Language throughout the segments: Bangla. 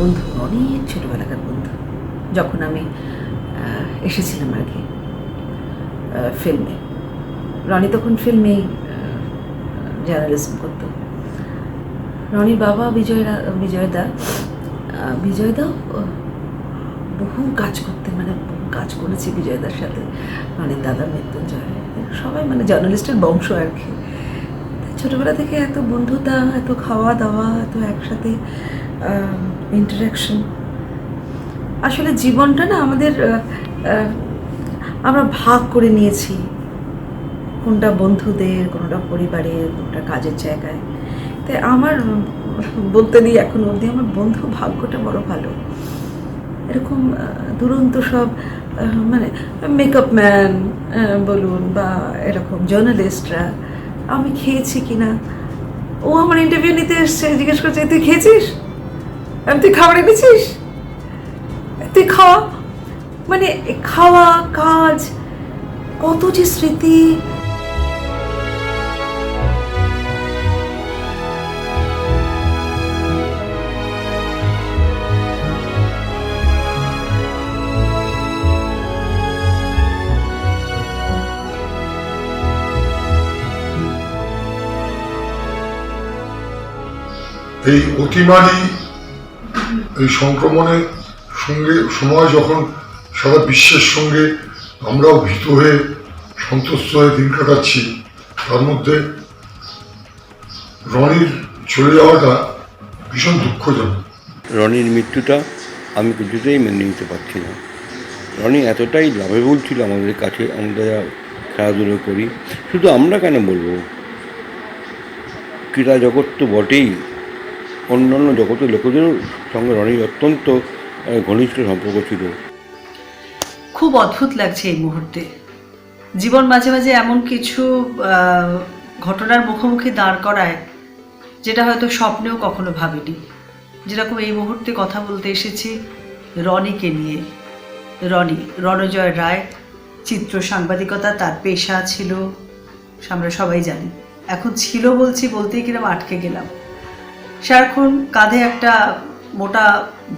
বন্ধু, অনেক ছোটোবেলাকার বন্ধু। যখন আমি এসেছিলাম আর কি ফিল্মে, রনি তখন ফিল্মেই জার্নালিজম করতো। রনির বাবা বিজয়দাও বহু কাজ করতে, মানে বহু কাজ করেছি বিজয়দার সাথে। রনির দাদা মৃত্যুঞ্জয়, সবাই মানে জার্নালিস্টের বংশ আর কি। ছোটোবেলা থেকে এত বন্ধুতা, এত খাওয়া দাওয়া, এত একসাথে ইন্টারাকশন। আসলে জীবনটা না আমাদের আমরা ভাগ করে নিয়েছি, কোনটা বন্ধুদের, কোনটা পরিবারের, কোনটা কাজের জায়গায়। তাই আমার বলতে নেই এখন অবধি, আমার বন্ধু ভাগ্যটা বড় ভালো। এরকম দুরন্ত সব মানে মেকআপ ম্যান বলুন বা এরকম জার্নালিস্টরা, আমি খেয়েছি কিনা, ও আমার ইন্টারভিউ নিতে এসছে, জিজ্ঞেস করছে তুই খেয়েছিস, তুই খাবার এনেছিস, তুই খাওয়া, মানে খাওয়া, কাজ, কত যে স্মৃতি। এই অতিমারি, এই সংক্রমণের সঙ্গে সময় যখন সারা বিশ্বের সঙ্গে আমরাও ভীত হয়ে সন্তুষ্ট হয়ে দিন কাটাচ্ছি, তার মধ্যে রনির চলে যাওয়াটা ভীষণ দুঃখজনক। রনির মৃত্যুটা আমি কিছুতেই মেনে নিতে পারছি না। রনি এতটাই লাভেবল ছিল আমাদের কাছে, আমরা খেলাধুলো করি, শুধু আমরা কেন বলবো, ক্রীড়া জগৎ তো বটেই, অন্যান্য জগতের লোকেদেরও সঙ্গে রনির অত্যন্ত ঘনিষ্ঠ সম্পর্ক ছিল। খুব অদ্ভুত লাগছে এই মুহূর্তে। জীবন মাঝে মাঝে এমন কিছু ঘটনার মুখোমুখি দাঁড় করায় যেটা হয়তো স্বপ্নেও কখনো ভাবিনি। যেরকম এই মুহূর্তে কথা বলতে এসেছি রনিকে নিয়ে। রণজয় রায়, চিত্র সাংবাদিকতা তার পেশা ছিল, আমরা সবাই জানি। এখন ছিল বলতেই কিরম আটকে গেলাম। সারাক্ষণ কাঁধে একটা মোটা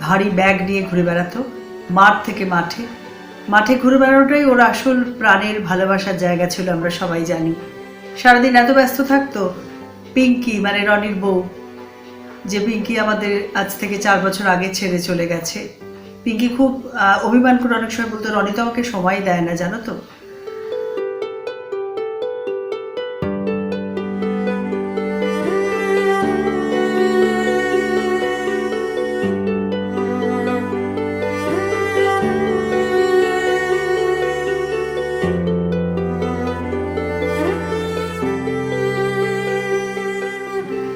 ভারী ব্যাগ নিয়ে ঘুরে বেড়াতো, মাঠ থেকে মাঠে ঘুরে বেড়ানোটাই ওর আসল প্রাণের ভালোবাসার জায়গা ছিল, আমরা সবাই জানি। সারাদিন এত ব্যস্ত থাকতো। পিঙ্কি মানে রনির বউ, যে পিঙ্কি আমাদের আজ থেকে 4 বছর আগে ছেড়ে চলে গেছে, পিঙ্কি খুব অভিমান করে অনেক সময় বলতো রনি তো আমাকে সময় দেয় না, জানো তো।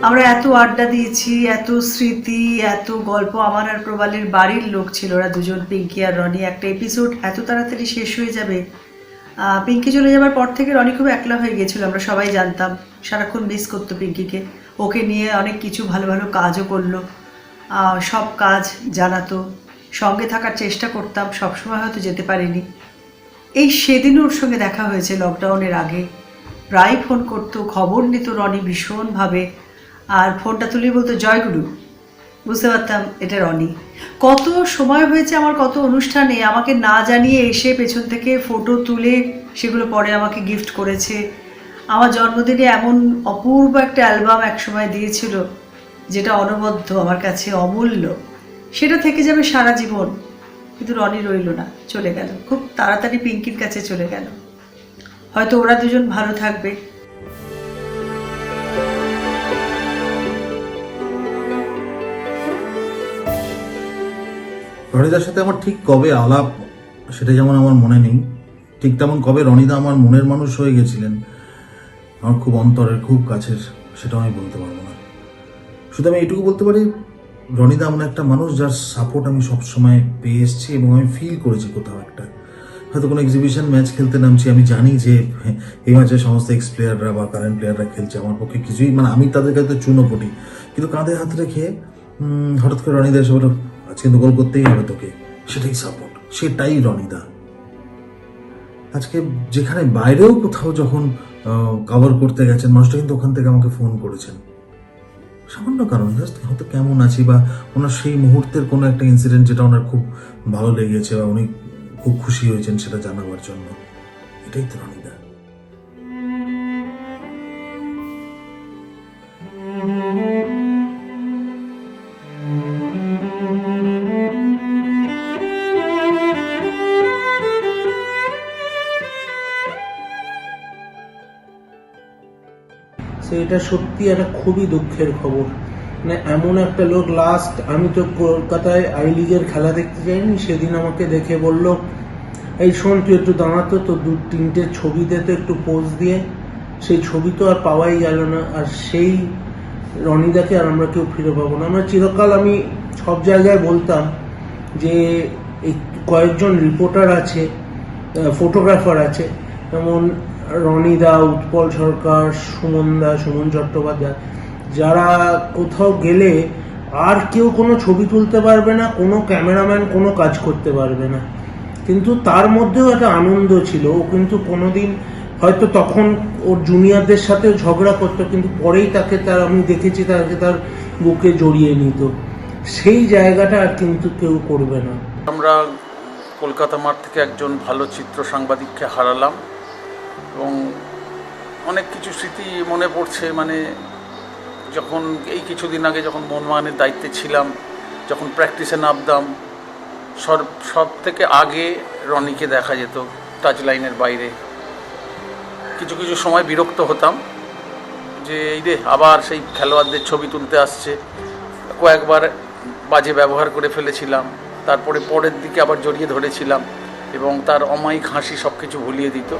আমরা এত আড্ডা দিয়েছি, এত স্মৃতি, এত গল্প। আমার আর প্রবালের বাড়ির লোক ছিল, ওরা দুজন, পিঙ্কি আর রনি। একটা এপিসোড এত তাড়াতাড়ি শেষ হয়ে যাবে। পিঙ্কি চলে যাবার পর থেকে রনি খুব একলা হয়ে গিয়েছিল, আমরা সবাই জানতাম। সারাক্ষণ মিস করতো পিঙ্কিকে। ওকে নিয়ে অনেক কিছু ভালো ভালো কাজও করলো, সব কাজ জানাতো, সঙ্গে থাকার চেষ্টা করতাম, সবসময় হয়তো যেতে পারিনি। এই সেদিনও ওর সঙ্গে দেখা হয়েছে লকডাউনের আগে। প্রায় ফোন করতো, খবর নিত রনি ভীষণভাবে, আর ফোনটা তুলেই বলতো জয়গুরু। বুঝতে পারতাম এটা রনি। কত সময় হয়েছে আমার, কত অনুষ্ঠানে আমাকে না জানিয়ে এসে পেছন থেকে ফটো তুলে সেগুলো পরে আমাকে গিফট করেছে। আমার জন্মদিনে এমন অপূর্ব একটা অ্যালবাম একসময় দিয়েছিল, যেটা অনবদ্য, আমার কাছে অমূল্য। সেটা থেকে যাবে সারা জীবন। কিন্তু রনি রইল না, চলে গেল খুব তাড়াতাড়ি, পিঙ্কির কাছে চলে গেল। হয়তো ওরা দুজন ভালো থাকবে। রনিদার সাথে আমার ঠিক কবে আলাপ সেটা যেমন আমার মনে নেই, ঠিক তেমন কবে রনিদা আমার মনের মানুষ হয়ে গেছিলেন, আমার খুব অন্তরের, খুব কাছের, সেটাও আমি বলতে পারবো না। শুধু আমি এইটুকু বলতে পারি, রনিদা এমন একটা মানুষ যার সাপোর্ট আমি সবসময় পেয়ে এসেছি, এবং আমি ফিল করেছি কোথাও একটা, হয়তো কোনো এক্সিবিশন ম্যাচ খেলতে নামছি, আমি জানি যে এই ম্যাচে সমস্ত এক্স প্লেয়াররা বা কারেন্ট প্লেয়াররা খেলছে, আমার পক্ষে কিছুই, মানে আমি তাদের কাছে চুনোপটি, কিন্তু কাঁধে হাত রেখে হঠাৎ করে রনিদা এসে বলো আজকে কিন্তু গোল করতেই হবে তোকে, সেটাই সাপোর্ট, সেটাই রনিদা। আজকে যেখানে বাইরেও কোথাও যখন কভার করতে গেছেন, মানুষটা কিন্তু ওখান থেকে আমাকে ফোন করেছেন, সামান্য কারণ, জাস্ট হয়তো কেমন আছি, বা ওনার সেই মুহূর্তের কোনো একটা ইনসিডেন্ট যেটা ওনার খুব ভালো লেগেছে বা উনি খুব খুশি হয়েছেন সেটা জানাবার জন্য। এটাই তো রনিদা। সেটা সত্যি একটা খুবই দুঃখের খবর। মানে এমন একটা লোক, লাস্ট আমি তো কলকাতায় আই লিগের খেলা দেখতে যাইনি, সেদিন আমাকে দেখে বলল, এই শোন তুই একটু দাঁড়াতো, তো 2-3টে ছবি দিতে একটু পোজ দিয়ে। সেই ছবি তো আর পাওয়াই গেল না। আর সেই রনিদাকে আর আমরা কেউ ফিরে পাবো না। আমরা চিরকাল, আমি সব জায়গায় বলতাম যে এই কয়েকজন রিপোর্টার আছে, ফটোগ্রাফার আছে, যেমন রনিদা, উৎপল সরকার, সুমন চট্টোপাধ্যায়, যারা কোথাও গেলে আর কেউ কোনো ছবি তুলতে পারবে না, কোনো ক্যামেরাম্যান কোনো কাজ করতে পারবে না, কিন্তু তার মধ্যেও একটা আনন্দ ছিল। ও কিন্তু কোনোদিন, হয়তো তখন ওর জুনিয়রদের সাথেও ঝগড়া করতো, কিন্তু পরেই আমি দেখেছি তাকে তার বুকে জড়িয়ে নিত। সেই জায়গাটা আর কিন্তু কেউ করবে না। আমরা কলকাতা মাঠ থেকে একজন ভালো চিত্র সাংবাদিককে হারালাম এবং অনেক কিছু স্মৃতি মনে পড়ছে। মানে যখন এই কিছুদিন আগে যখন মোহনবাগানের দায়িত্বে ছিলাম, যখন প্র্যাকটিসে নামতাম, সব থেকে আগে রনিকে দেখা যেত টাচ লাইনের বাইরে। কিছু কিছু সময় বিরক্ত হতাম যে এই রে আবার সেই খেলোয়াড়দের ছবি তুলতে আসছে। কয়েকবার বাজে ব্যবহার করে ফেলেছিলাম, তারপরে পরের দিকে আবার জড়িয়ে ধরেছিলাম এবং তার অমায়িক হাসি সব কিছু ভুলিয়ে দিত।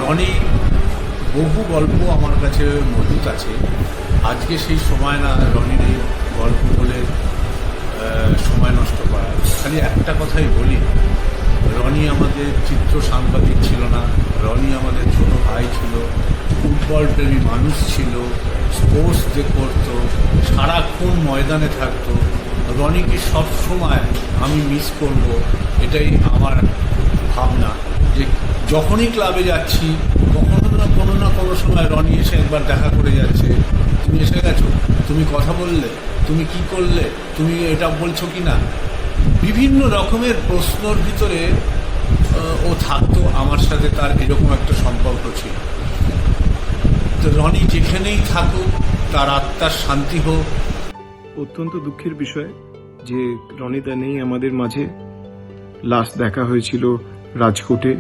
রনি বহু গল্প আমার কাছে মজুত আছে। আজকে সেই সময় না রনির এই গল্প বলে সময় নষ্ট করা। খালি একটা কথাই বলি, রনি আমাদের চিত্র সাংবাদিক ছিল না, রনি আমাদের ছোট ভাই ছিল, ফুটবল প্রেমী মানুষ ছিল, স্পোর্টস যে করতো, সারাক্ষণ ময়দানে থাকতো। রনিকে সবসময় আমি মিস করব, এটাই আমার ভাবনা। যে যখনই ক্লাবে যাচ্ছি কোনো না কোনো সময় রনি এসে একবার দেখা করে যাচ্ছে, তুমি এসে গেছো, তুমি কথা বললে, তুমি কি করলে, তুমি এটা বলছো কি না, বিভিন্ন রকমের প্রশ্নর ভিতরে ও থাকতো আমার সাথে। তার এরকম একটা সম্পর্ক ছিল। তো রনি যেখানেই থাকুক তার আত্মার শান্তি হোক। অত্যন্ত দুঃখের বিষয় যে রনিদা নেই আমাদের মাঝে। লাস্ট দেখা হয়েছিল রাজকোটে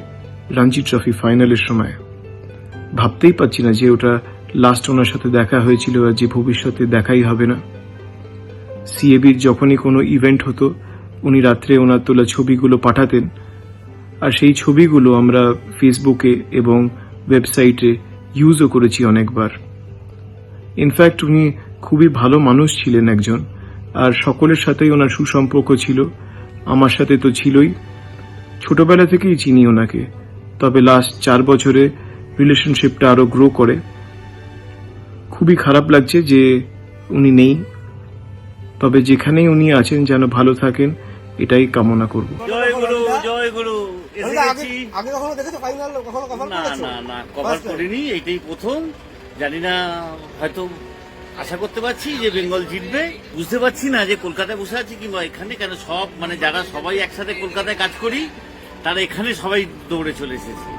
রঞ্জি ট্রফি ফাইনালের সময়। ভাবতেই পারছি না যে ওটা লাস্ট ওনার সাথে দেখা হয়েছিল আর যে ভবিষ্যতে দেখাই হবে না। সিএবির যখনই কোনো ইভেন্ট হতো উনি রাত্রে ওনার তোলা ছবিগুলো পাঠাতেন, আর সেই ছবিগুলো আমরা ফেসবুকে এবং ওয়েবসাইটে ইউজও করেছি অনেকবার। ইনফ্যাক্ট উনি খুবই ভালো মানুষ ছিলেন একজন, আর সকলের সাথেই ওনার সুসম্পর্ক ছিল। আমার সাথে তো ছিলই, ছোটবেলা থেকেই চিনি ওনাকে। তবে লাস্ট 4 বছরে রিলেশনশিপটা আরো গ্রো করে। খুবই খারাপ লাগছে যে উনি নেই, তবে যেখানেই উনি আছেন যেন ভালো থাকেন এটাই কামনা করব। জয় গুরু, জয় গুরু। এসে গেছি। আগে কখনো দেখেছো ফাইনাল? কখনো কভার করেছো? না কভার করিনি, এইটাই প্রথম। জানি না, হয়তো আশা করতে পারছি যে বেঙ্গল জিতবে। বুঝতে পারছি না যে কলকাতায় বসে আছি কিংবা এখানে কেন, সব মানে যারা সবাই একসাথে কলকাতায় কাজ করি তারা এখানে সবাই দৌড়ে চলে এসেছে।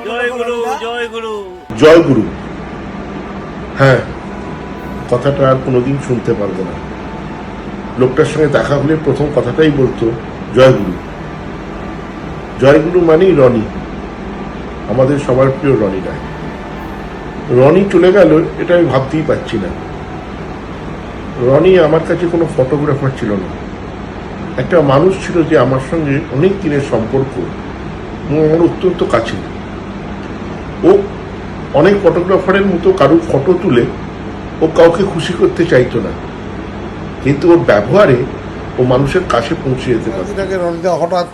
জয় গুরু, জয় গুরু। জয় গুরু, হ্যাঁ, কথাটা আর কোনোদিন শুনতে পারবো না। লোকটার সঙ্গে দেখা হলে প্রথম কথাটাই বলতো জয় গুরু। জয় গুরু মানেই রনি, আমাদের সবার প্রিয় রনি রায়। রনি চলে গেল এটা আমি ভাবতেই পারছি না। রনি আমার কাছে কোনো ফটোগ্রাফার ছিল না, একটা মানুষ ছিল যে আমার সঙ্গে অনেক দিনের সম্পর্ক, আমার অত্যন্ত কাছে। ও অনেক ফটোগ্রাফারের মতো কারোর ফটো তুলে ও কাউকে খুশি করতে চাইতো না, কিন্তু ওর ব্যবহারে ও মানুষের কাছে পৌঁছে যেতে পারে। রনিদা হঠাৎ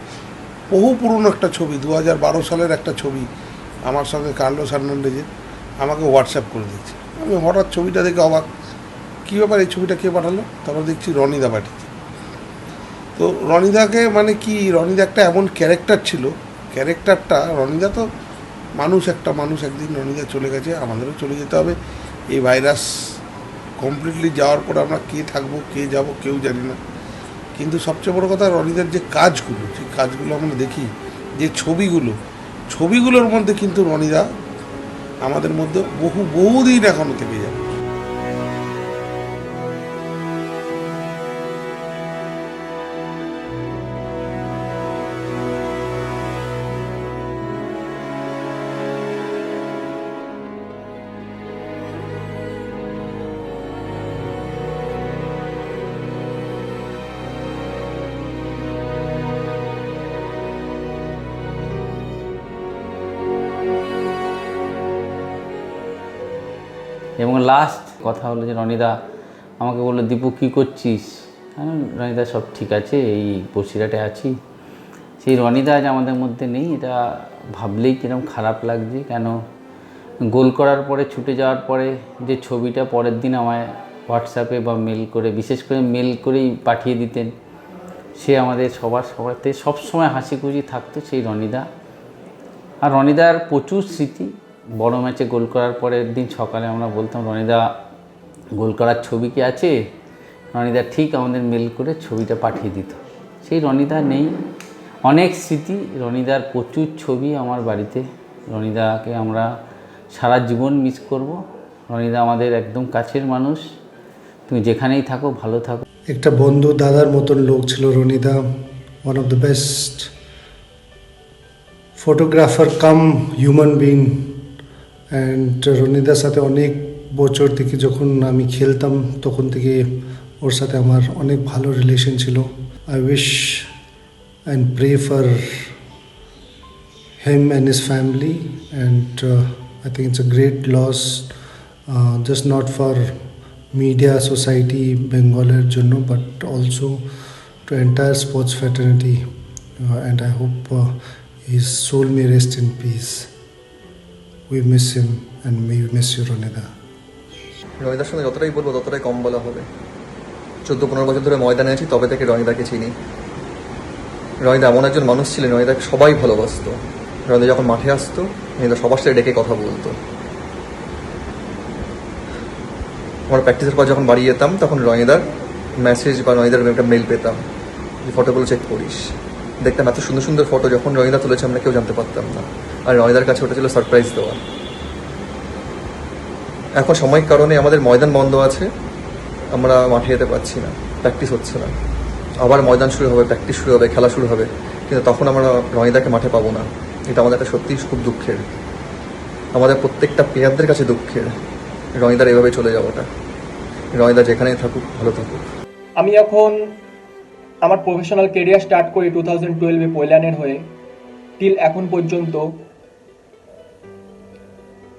বহু পুরনো একটা ছবি, 2012 সালের একটা ছবি আমার সঙ্গে কার্লোস হার্নান্ডেজের, আমাকে হোয়াটসঅ্যাপ করে দিয়েছে। আমি হঠাৎ ছবিটা দেখে অবাক, কী ব্যাপার, এই ছবিটা কে পাঠালো? তারপর দেখছি রনিদা পাঠিয়েছে। তো রনিদাকে মানে কি, রনিদা একটা এমন ক্যারেক্টার ছিল, ক্যারেক্টারটা, রনিদা তো মানুষ, একটা মানুষ, একদিন রনিদা চলে গেছে, আমাদেরও চলে যেতে হবে। এই ভাইরাস কমপ্লিটলি যাওয়ার পর আমরা কে থাকবো, কে যাব, কেউ জানি না। কিন্তু সবচেয়ে বড় কথা, রনিদার যে কাজগুলো, সেই কাজগুলো আমরা দেখি, যে ছবিগুলোর মধ্যে কিন্তু রনিদা আমাদের মধ্যে বহুদিন এখনো থেকে যাবে। এবং লাস্ট কথা হলো যে রনিদা আমাকে বললো, দীপু কী করছিস? রনিদা সব ঠিক আছে, এই বসিরহাটে আছি। সেই রনিদা আজ আমাদের মধ্যে নেই, এটা ভাবলেই কিরকম খারাপ লাগছে। কেন, গোল করার পরে ছুটে যাওয়ার পরে যে ছবিটা পরের দিন আমায় হোয়াটসঅ্যাপে বা মেল করে, বিশেষ করে মেল করেই পাঠিয়ে দিতেন, সে আমাদের সবারতে সবসময় হাসি খুশি থাকতো, সেই রনিদা। আর রনিদার প্রচুর স্মৃতি। বড় ম্যাচে গোল করার পরের দিন সকালে আমরা বলতাম, রনিদা গোল করার ছবি কি আছে? রনিদা ঠিক আমাদের মেল করে ছবিটা পাঠিয়ে দিত। সেই রনিদা নেই। অনেক স্মৃতি, রনিদার প্রচুর ছবি আমার বাড়িতে। রনিদাকে আমরা সারা জীবন মিস করব। রনিদা আমাদের একদম কাছের মানুষ। তুমি যেখানেই থাকো ভালো থাকো। একটা বন্ধু দাদার মতন লোক ছিল রনিদা। One of the best photographer cum human being. And রনিদার সাথে অনেক বছর থেকে যখন আমি খেলতাম তখন থেকে ওর সাথে আমার অনেক ভালো রিলেশন ছিল। I wish and pray for him and his family, and I think it's a great loss, just not for media, society, Bengaler jonno, but also to entire sports fraternity. And I hope his soul may rest in peace. We miss him and we miss you, Ronida. রনিদার সঙ্গে যতটাই বলবো ততটাই কম বলা হবে। 14-15 বছর ধরে ময়দানে আছি, তবে থেকে রনিদাকে চিনি। রনিদা এমন একজন মানুষ ছিলেন, রনিদাকে সবাই ভালোবাসতো। রনিদা যখন মাঠে আসতো, রনিদা সবার সাথে ডেকে কথা বলতো। আমরা প্র্যাকটিসের পর যখন বাড়ি যেতাম, তখন রনিদার মেসেজ বা রনিদার একটা মেল পেতাম, যে ফটোগুলো চেক করিস। দেখতাম এত সুন্দর সুন্দর ফটো যখন রনিদা তুলেছে আমরা কেউ জানতে পারতাম না। আর রনিদার কাছে ওটা ছিল সারপ্রাইজ দেওয়া। এখন সাময়িক কারণে আমাদের ময়দান বন্ধ আছে, আমরা মাঠে যেতে পারছি না, প্র্যাকটিস হচ্ছে না। আবার ময়দান শুরু হবে, প্র্যাকটিস শুরু হবে, খেলা শুরু হবে, কিন্তু তখন আমরা রনিদাকে মাঠে পাবো না। এটা আমাদের একটা সত্যিই খুব দুঃখের, আমাদের প্রত্যেকটা প্লেয়ারদের কাছে দুঃখের, রনিদার এভাবে চলে যাওয়াটা। রনিদা যেখানেই থাকুক ভালো থাকুক। আমি এখন আমার প্রফেশনাল কেরিয়ার স্টার্ট করি 2012-এ পৈলানের হয়ে। টিল এখন পর্যন্ত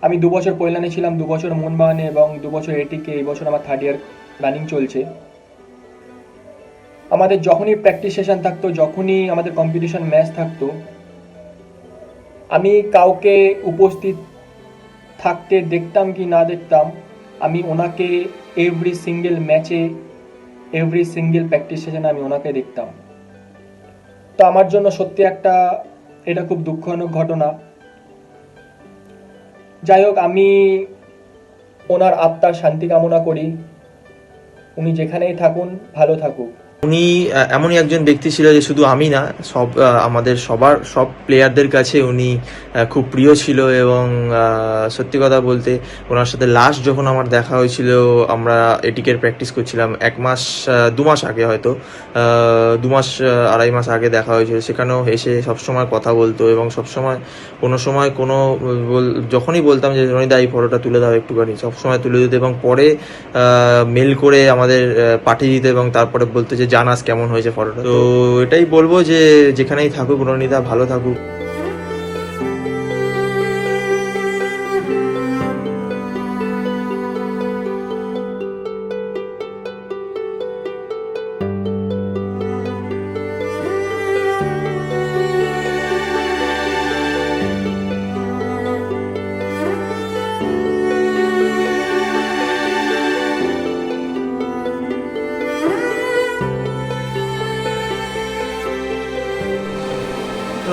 আমি 2 বছর পৈলানে ছিলাম, 2 বছর মোহনবাগানে এবং 2 বছর এটিকে। এই বছর আমার 3rd ইয়ার রানিং চলছে। আমাদের যখনই প্র্যাকটিস সেশন থাকতো, যখনই আমাদের কম্পিটিশন ম্যাচ থাকতো, আমি কাউকে উপস্থিত থাকতে দেখতাম কি না দেখতাম, আমি ওনাকে এভরি সিঙ্গেল ম্যাচে, এভরি সিঙ্গেল প্র্যাকটিস সেশনে আমি ওনাকে দেখতাম। তো আমার জন্য সত্যি এটা খুব দুঃখজনক ঘটনা। যাই হোক, আমি ওনার আত্মার শান্তি কামনা করি। উনি যেখানেই থাকুন ভালো থাকুক। উনি এমনই একজন ব্যক্তি ছিল যে শুধু আমি না, আমাদের সব প্লেয়ারদের কাছে উনি খুব প্রিয় ছিল। এবং সত্যি কথা বলতে, ওনার সাথে লাস্ট যখন আমার দেখা হয়েছিল, আমরা এটিকের প্র্যাকটিস করছিলাম 2 মাস আগে, হয়তো 2 মাস 2.5 মাস আগে দেখা হয়েছিল। সেখানেও এসে সবসময় কথা বলতো এবং সবসময় যখনই বলতাম যে রনিদা এই ফটোটা তুলে দাও একটুখানি, সবসময় তুলে দিত এবং পরে মেল করে আমাদের পাঠিয়ে দিত এবং তারপরে বলতো যে জানাস কেমন হয়েছে ফটোটা। তো এটাই বলবো যে যেখানেই থাকুক রনিদা ভালো থাকুক।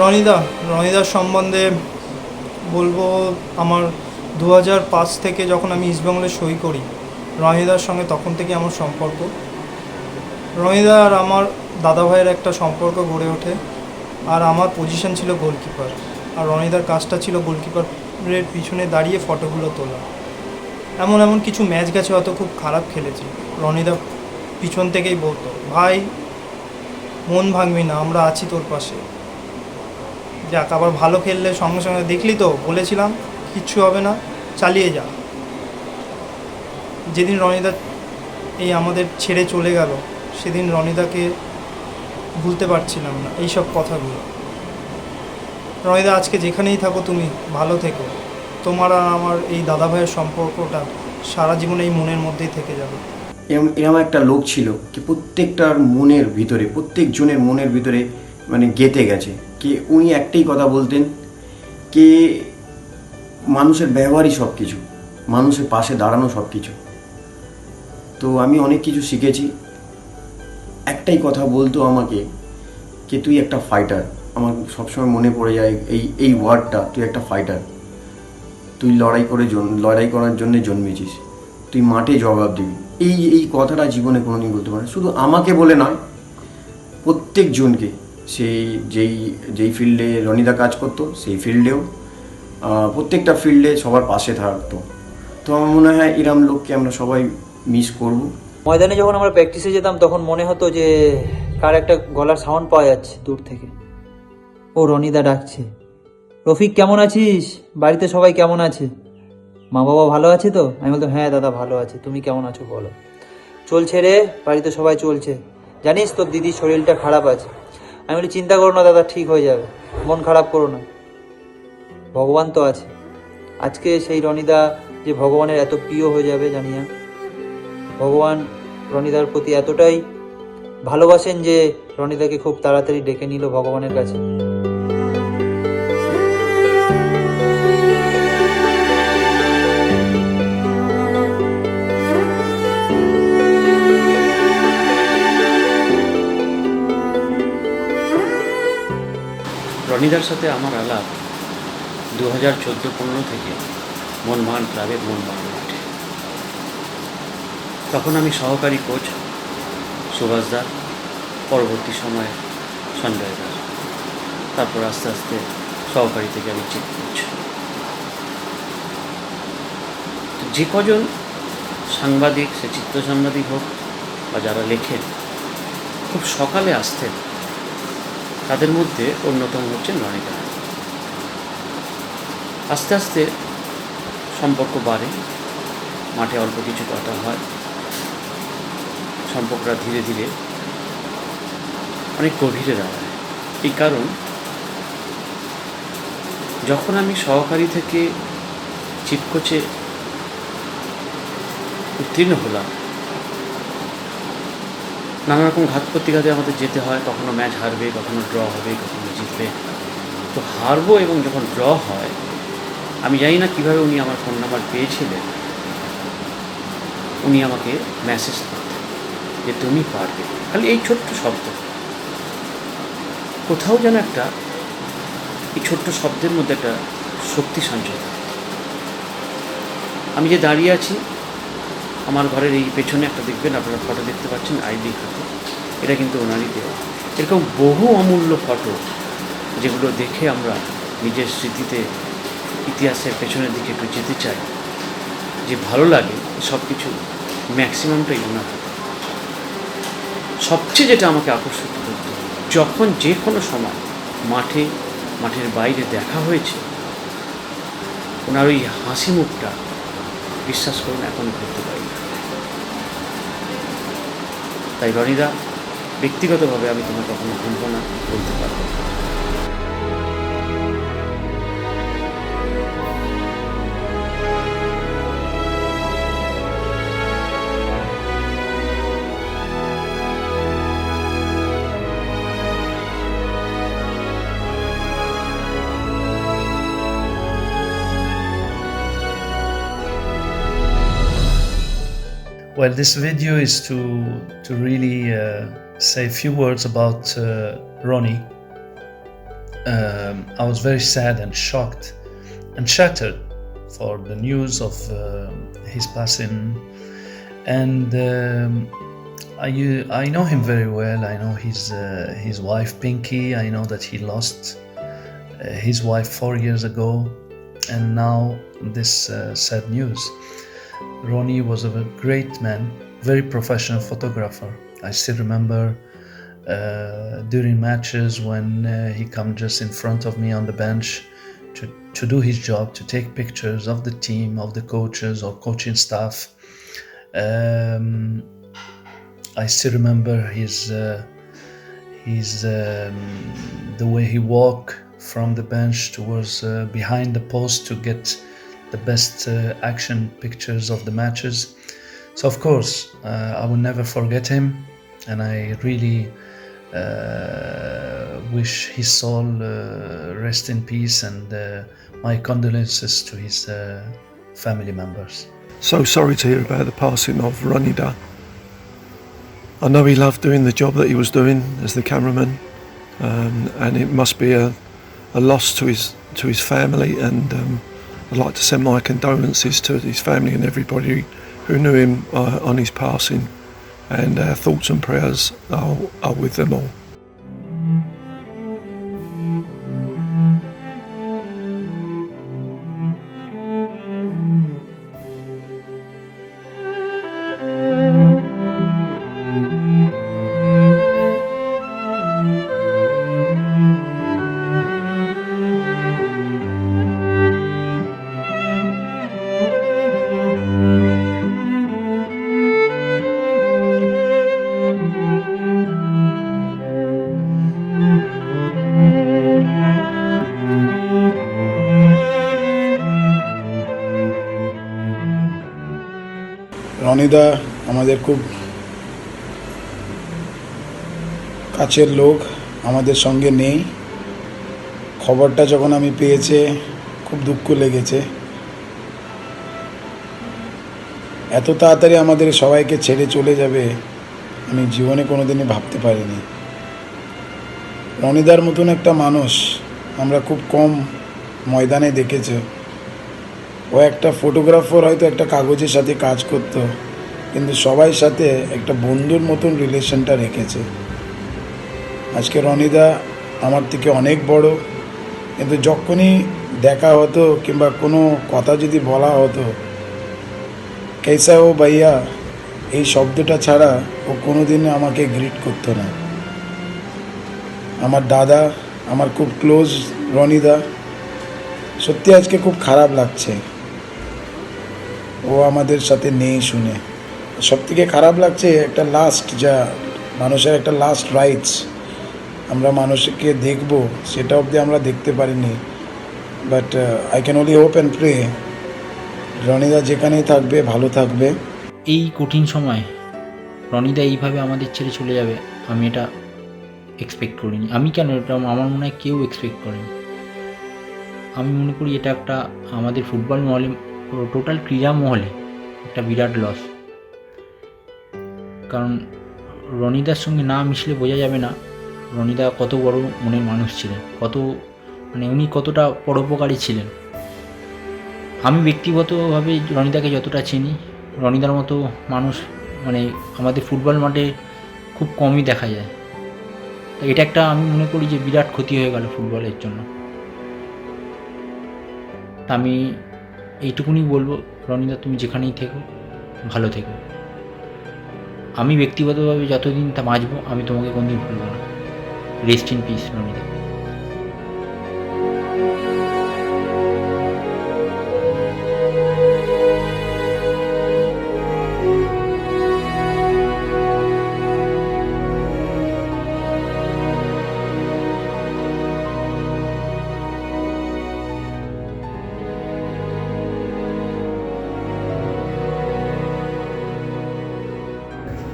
রনিদার সম্বন্ধে বলবো, আমার 2005 থেকে যখন আমি ইস্টবেঙ্গলে সই করি, রনিদার সঙ্গে তখন থেকে আমার সম্পর্ক। রনিদা আর আমার দাদা ভাইয়ের একটা সম্পর্ক গড়ে ওঠে। আর আমার পজিশন ছিল গোলকিপার, আর রনিদার কাজটা ছিল গোলকিপারের পিছনে দাঁড়িয়ে ফটোগুলো তোলা। এমন কিছু ম্যাচ গেছে হয়তো খুব খারাপ খেলেছি, রনিদা পিছন থেকেই বলতো, ভাই মন ভাঙবি না, আমরা আছি তোর পাশে, যাক আবার ভালো খেললে সঙ্গে সঙ্গে দেখলি তো বলেছিলাম কিচ্ছু হবে না, চালিয়ে যা। যেদিন রনিদা এই আমাদের ছেড়ে চলে গেল, সেদিন রনিদাকে ভুলতে পারছিলাম না এইসব কথাগুলো। রনিদা, আজকে যেখানেই থাকো তুমি ভালো থেকো, তোমার আর আমার এই দাদা ভাইয়ের সম্পর্কটা সারা জীবন এই মনের মধ্যেই থেকে যাবে। এরকম একটা লোক ছিল কি প্রত্যেকটার মনের ভিতরে, প্রত্যেকজনের মনের ভিতরে মানে গেঁথে গেছে। কি উনি একটাই কথা বলতেন, কি মানুষের ব্যবহারই সব কিছু, মানুষের পাশে দাঁড়ানো সব কিছু। তো আমি অনেক কিছু শিখেছি। একটাই কথা বলতো আমাকে, কি তুই একটা ফাইটার। আমার সবসময় মনে পড়ে যায় এই ওয়ার্ডটা, তুই একটা ফাইটার, তুই লড়াই করার জন্য জন্মেছিস, তুই মাঠে জবাব দিবি। এই কথাটা জীবনে কোনোদিন বলতে পারে, শুধু আমাকে বলে নয়, প্রত্যেকজনকে। সেই যেই ফিল্ডে রনিদা কাজ করতো সেই ফিল্ডেও, প্রত্যেকটা ফিল্ডে সবার পাশে থাকতো। তো আমার মনে হয় এরম লোককে আমরা সবাই মিস করব। ময়দানে যখন আমরা প্র্যাকটিসে যেতাম তখন মনে হতো যে কার একটা গলার সাউন্ড পাওয়া যাচ্ছে দূর থেকে, ও রনিদা ডাকছে, রফিক কেমন আছিস, বাড়িতে সবাই কেমন আছে, মা বাবা ভালো আছে তো? আমি বলতাম হ্যাঁ দাদা ভালো আছে, তুমি কেমন আছো বলো। চলছে রে, বাড়িতে সবাই চলছে, জানিস তোর দিদির শরীরটা খারাপ আছে। আমি বলি চিন্তা করো না দাদা, ঠিক হয়ে যাবে, মন খারাপ করো না, ভগবান তো আছে। আজকে সেই রনিদা যে ভগবানের এত প্রিয় হয়ে যাবে জানি না। ভগবান রনিদার প্রতি এতটাই ভালোবাসেন যে রনিদাকে খুব তাড়াতাড়ি ডেকে নিল ভগবানের কাছে। রনিদার সাথে আমার আলাপ 2014-15 থেকে মনমান ক্লাবের মনমান মাঠে। তখন আমি সহকারী কোচ সুভাষ দা, পরবর্তী সময়ে সঞ্জয় দা, তারপর আস্তে আস্তে সহকারী থেকে আমি চিফ কোচ। যে কজন সাংবাদিক, সে চিত্র সাংবাদিক হোক বা যারা লেখেন, খুব সকালে আসতেন, তাদের মধ্যে অন্যতম হচ্ছেন রনিদা। আস্তে আস্তে সম্পর্ক বাড়ে, মাঠে অল্প কিছু কথা হয়, সম্পর্কটা ধীরে ধীরে অনেক গভীরে দাঁড়ায়। এই কারণ, যখন আমি সহকারী থেকে চিফ কোচে উত্তীর্ণ হলাম, নানা রকম ঘাত প্রতিঘাতে আমাদের যেতে হয়, কখনো ম্যাচ হারবে, কখনো ড্র হবে, কখনো জিতবে। তো হারবো এবং যখন ড্র হয়, আমি জানি না কীভাবে উনি আমার ফোন নাম্বার পেয়েছিলেন, উনি আমাকে মেসেজ করতেন যে তুমি পারবে। খালি এই ছোট্ট শব্দ, কোথাও যেন একটা এই ছোট্ট শব্দের মধ্যে একটা শক্তি সঞ্চয়। আমি যে দাঁড়িয়ে আছি, আমার ঘরের এই পেছনে একটা দেখবেন, আপনারা ফটো দেখতে পাচ্ছেন আইডি ফটো, এটা কিন্তু ওনারই দেওয়া। এরকম বহু অমূল্য ফটো যেগুলো দেখে আমরা নিজের স্মৃতিতে, ইতিহাসের পেছনের দিকে একটু যেতে চাই, যে ভালো লাগে, সব কিছু ম্যাক্সিমামটাই ওনার হাতে। সবচেয়ে যেটা আমাকে আকর্ষিত করত, যখন যে কোনো সময় মাঠের বাইরে দেখা হয়েছে, ওনার ওই হাসি মুখটা বিশ্বাস করুন এখন করতে পারি না। তাই রনিদা, ব্যক্তিগতভাবে আমি তোমার কখনো ভুলব না, বলতে পারবো। Well, this video is to really say a few words about Ronnie. I was very sad and shocked and shattered for the news of his passing. And I know him very well. I know his wife Pinky. I know that he lost his wife 4 years ago, and now this sad news. Ronnie was a great man, very professional photographer. I still remember during matches when he come just in front of me on the bench to do his job, to take pictures of the team, of the coaches or coaching staff. I still remember the way he walked from the bench towards behind the post to get the best action pictures of the matches. So of course, I will never forget him, and I really wish his soul rest in peace, and my condolences to his family members. So sorry to hear about the passing of Ronida. I know he loved doing the job that he was doing as the cameraman, and it must be a loss to his family, and I'd like to send my condolences to his family and everybody who knew him on his passing, and our thoughts and prayers are with them all. রনিদা আমাদের খুব কাছের লোক, আমাদের সঙ্গে নেই। খবরটা যখন আমি পেয়েছি খুব দুঃখ লেগেছে। এত তাড়াতাড়ি আমাদের সবাইকে ছেড়ে চলে যাবে আমি জীবনে কোনোদিনই ভাবতে পারিনি। রনিদার মতন একটা মানুষ আমরা খুব কম ময়দানে দেখেছি। ও একটা ফটোগ্রাফার, হয়তো একটা কাগজের সাথে কাজ করতো, কিন্তু সবাই সাথে একটা বন্ধুর মতন রিলেশনটা রেখেছে। আজকে রনিদা আমার থেকে অনেক বড়, কিন্তু যখনই দেখা হতো কিংবা কোনো কথা যদি বলা হতো, কেসা ও ভাইয়া এই শব্দটা ছাড়া ও কোনোদিন আমাকে গ্রিট করতো না। আমার দাদা, আমার খুব ক্লোজ রনিদা। সত্যি আজকে খুব খারাপ লাগছে ও আমাদের সাথে নেই শুনে। সবথেকে খারাপ লাগছে একটা লাস্ট, যা মানুষের একটা লাস্ট রাইটস আমরা মানুষকে দেখব, সেটা অবধি আমরা দেখতে পারিনি। But I can only hope and pray রনিদা যেখানেই থাকবে ভালো থাকবে। এই কঠিন সময় রনিদা এইভাবে আমাদের ছেড়ে চলে যাবে আমি এটা এক্সপেক্ট করিনি। আমি কেন, এটা আমার মনে হয় কেউ এক্সপেক্ট করেনি। আমি মনে করি এটা একটা আমাদের ফুটবল মহলে, টোটাল ক্রীড়া মহলে একটা বিরাট লস। কারণ রনিদার সঙ্গে না মিশলে বোঝা যাবে না রনিদা কত বড় মনের মানুষ ছিলেন, উনি কতটা পরোপকারী ছিলেন। আমি ব্যক্তিগতভাবে রনিদাকে যতটা চিনি, রনিদার মতো মানুষ আমাদের ফুটবল মাঠে খুব কমই দেখা যায়। এটা একটা আমি মনে করি যে বিরাট ক্ষতি হয়ে গেল ফুটবলের জন্য। তা আমি এইটুকুনি বলবো, রনিদা তুমি যেখানেই থেকো ভালো থেকো। আমি ব্যক্তিগতভাবে যতদিন তা বাঁচবো আমি তোমাকে কোনদিন ভুলবো না। রেস্ট ইন পিস রনিদা।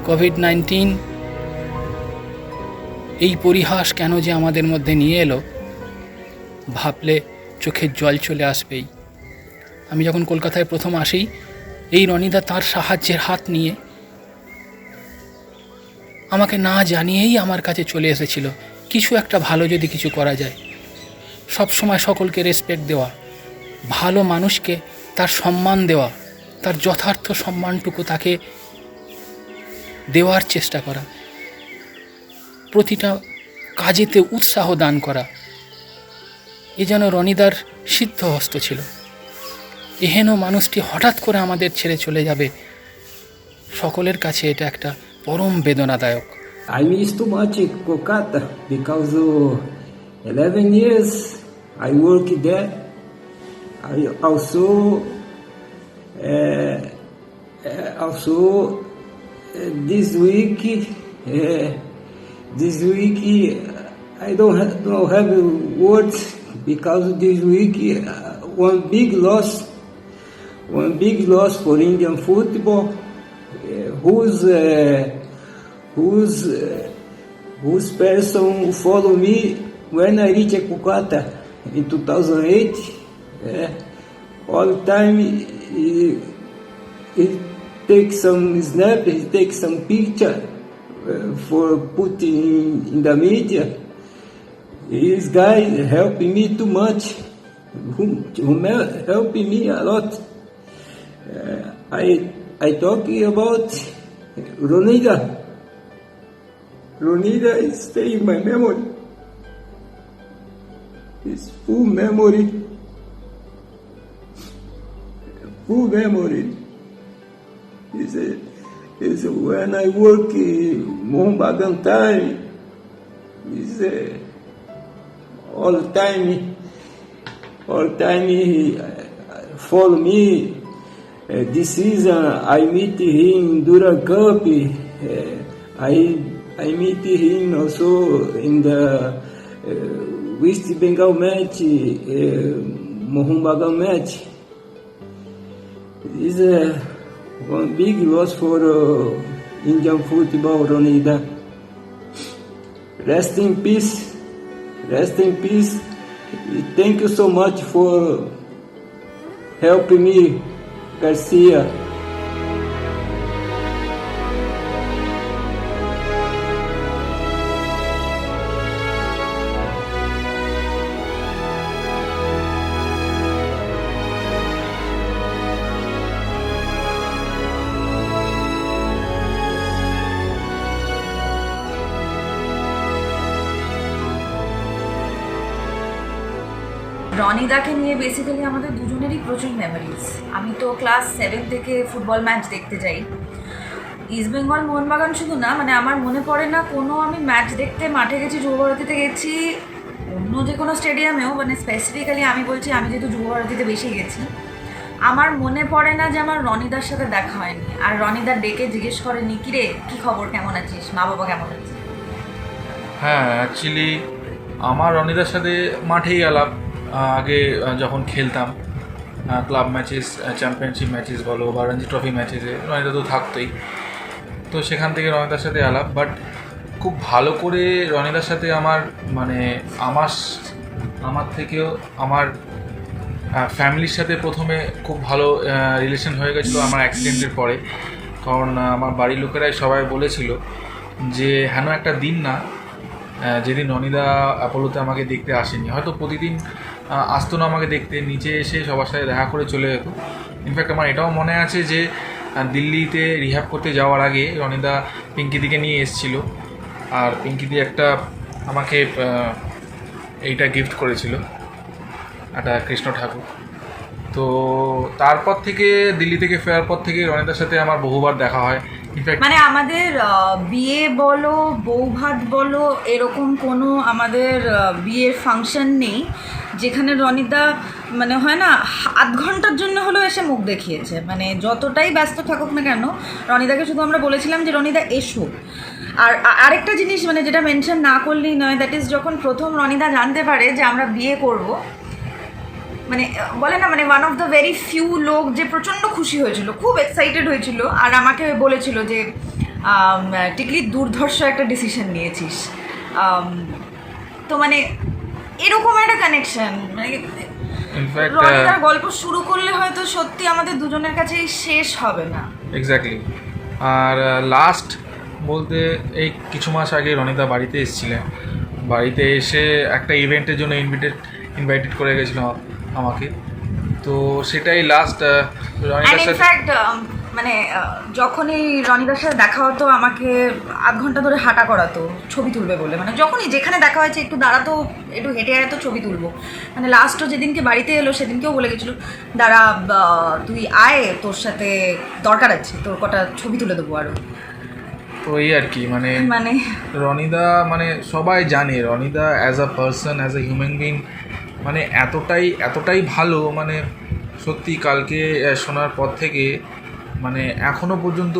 কোভিড-19 এই পরিহাস কেন যে আমাদের মধ্যে নিয়ে এলো, ভাবলে চোখের জল চলে আসবেই। আমি যখন কলকাতায় প্রথম আসি, এই রনিদা তার সাহায্যের হাত নিয়ে আমাকে না জানিয়েই আমার কাছে চলে এসেছিল, কিছু একটা ভালো যদি কিছু করা যায়। সবসময় সকলকে রেসপেক্ট দেওয়া, ভালো মানুষকে তার সম্মান দেওয়া, তার যথার্থ সম্মানটুকু তাকে দেওয়ার চেষ্টা করা, প্রতিটা কাজেতে উৎসাহ দান করা, এ যেন রনিদার সিদ্ধহস্ত ছিল। এহেন মানুষটি হঠাৎ করে আমাদের ছেড়ে চলে যাবে, সকলের কাছে এটা একটা পরম বেদনাদায়ক। I miss too much Kolkata because 11 years I work there. I also this week I don't have words because this week one big loss for Indian football. Whose person follow me when I reach Kolkata in 2008. All the time he takes some snap, he takes some picture for putting in the media. This guy helping me too much, helping me a lot. I talking about Ronida. Ronida is staying in my memory. It's full memory. Full memory. Is when I work in Mohun time. Is all the time he follow me. This season I meet him in Dura Cup. I meet him also in the West Bengal match, Mohun Bagan match. This is one big loss for Indian football, Ronida. Rest in peace. Rest in peace. Thank you so much for helping me, Garcia. রনিদাকে নিয়ে বেসিক্যালি আমাদের দুজনেরই প্রচুর মেমোরিজ। আমি তো ক্লাস 7 থেকে ফুটবল ম্যাচ দেখতে যাই। ইস্টবেঙ্গল মোহনবাগান শুধু না, মানে আমার মনে পড়ে না কোনো আমি ম্যাচ দেখতে মাঠে গেছি, যুবভারতীতে গেছি, অন্য যে কোনো স্টেডিয়ামেও, মানে স্পেসিফিক্যালি আমি বলছি, আমি যেহেতু যুবভারতীতে বেশি গেছি, আমার মনে পড়ে না যে আমার রনিদার সাথে দেখা হয়নি। আর রনিদার ডেকে জিজ্ঞেস করেনি, কিরে কী খবর, কেমন আছিস, মা বাবা কেমন আছে? হ্যাঁ, অ্যাকচুয়ালি আমার রনিদার সাথে মাঠেই আলাপ। আগে যখন খেলতাম ক্লাব ম্যাচেস, চ্যাম্পিয়নশিপ ম্যাচেস বলো বা রঞ্জি ট্রফি ম্যাচেসে, রনিদা তো থাকতোই। তো সেখান থেকে রনিদার সাথে আলাপ। বাট খুব ভালো করে রনিদার সাথে আমার মানে আমার থেকেও আমার ফ্যামিলির সাথে প্রথমে খুব ভালো রিলেশন হয়ে গেছিলো আমার অ্যাক্সিডেন্টের পরে। কারণ আমার বাড়ির লোকেরাই সবাই বলেছিল যে হেন একটা দিন না যেদিন রনিদা অ্যাপোলোতে আমাকে দেখতে আসেনি। হয়তো প্রতিদিন আসতো না আমাকে দেখতে, নিচে এসে সবার সাথে দেখা করে চলে যেত। ইনফ্যাক্ট আমার এটাও মনে আছে যে দিল্লিতে রিহ্যাব করতে যাওয়ার আগে রনিদা পিঙ্কিদিকে নিয়ে এসেছিল, আর পিঙ্কিদি একটা আমাকে এইটা গিফট করেছিল, একটা কৃষ্ণ ঠাকুর। তো তারপর থেকে দিল্লি থেকে ফেরার পর থেকে রনিদার সাথে আমার বহুবার দেখা হয়। মানে আমাদের বিয়ে বলো, বৌভাত বলো, এরকম কোনো আমাদের বিয়ের ফাংশন নেই যেখানে রনিদা মানে হয় না আধ ঘন্টার জন্য হলেও এসে মুখ দেখিয়েছে। মানে যতটাই ব্যস্ত থাকুক না কেন, রনিদাকে শুধু আমরা বলেছিলাম যে রনিদা এসো। আর আরেকটা জিনিস মানে যেটা মেনশন না করলেই নয়, দ্যাট ইজ যখন প্রথম রনিদা জানতে পারে যে আমরা বিয়ে করব, মানে বলে না, মানে one of the very few লোক যে প্রচণ্ড খুশি হয়েছিল, খুব এক্সাইটেড হয়েছিল, আর আমাকে বলেছিল যে টিকলি দুর্ধর্ষ একটা ডিসিশন নিয়েছিস। তো মানে এরকম একটা কানেকশন, মানে রনিদার গল্প শুরু করলে হয়তো সত্যি আমাদের দুজনের কাছেই শেষ হবে না। এক্স্যাক্টলি। আর লাস্ট বলতে এই কিছু মাস আগে রনিদা বাড়িতে এসেছিলেন। বাড়িতে এসে একটা ইভেন্টের জন্য ইনভাইটেড করে গেছিল আমাকে। তো সেটাই লাস্ট রনিদার সাথে। ইনফ্যাক্ট মানে যখনই রনিদার সাথে দেখা হতো আমাকে আধ ঘন্টা ধরে হাঁটা করাতো ছবি তুলবে বলে, মানে যখনই যেখানে দেখা হয়েছে একটু দাঁড়াতো, একটু হেঁটে আয় তো ছবি তুলবো। মানে লাস্টও যেদিনকে বাড়িতে এলো সেদিনকেও বলে গেছিলো দাঁড়া তুই আয়, তোর সাথে দরকার আছে, তোর কটা ছবি তুলে দেবো আরও। তো এই আর কি মানে রনিদা মানে সবাই জানে রনিদা as a person, as a human being মানে এতটাই ভালো, মানে সত্যি কালকে শোনার পর থেকে মানে এখনও পর্যন্ত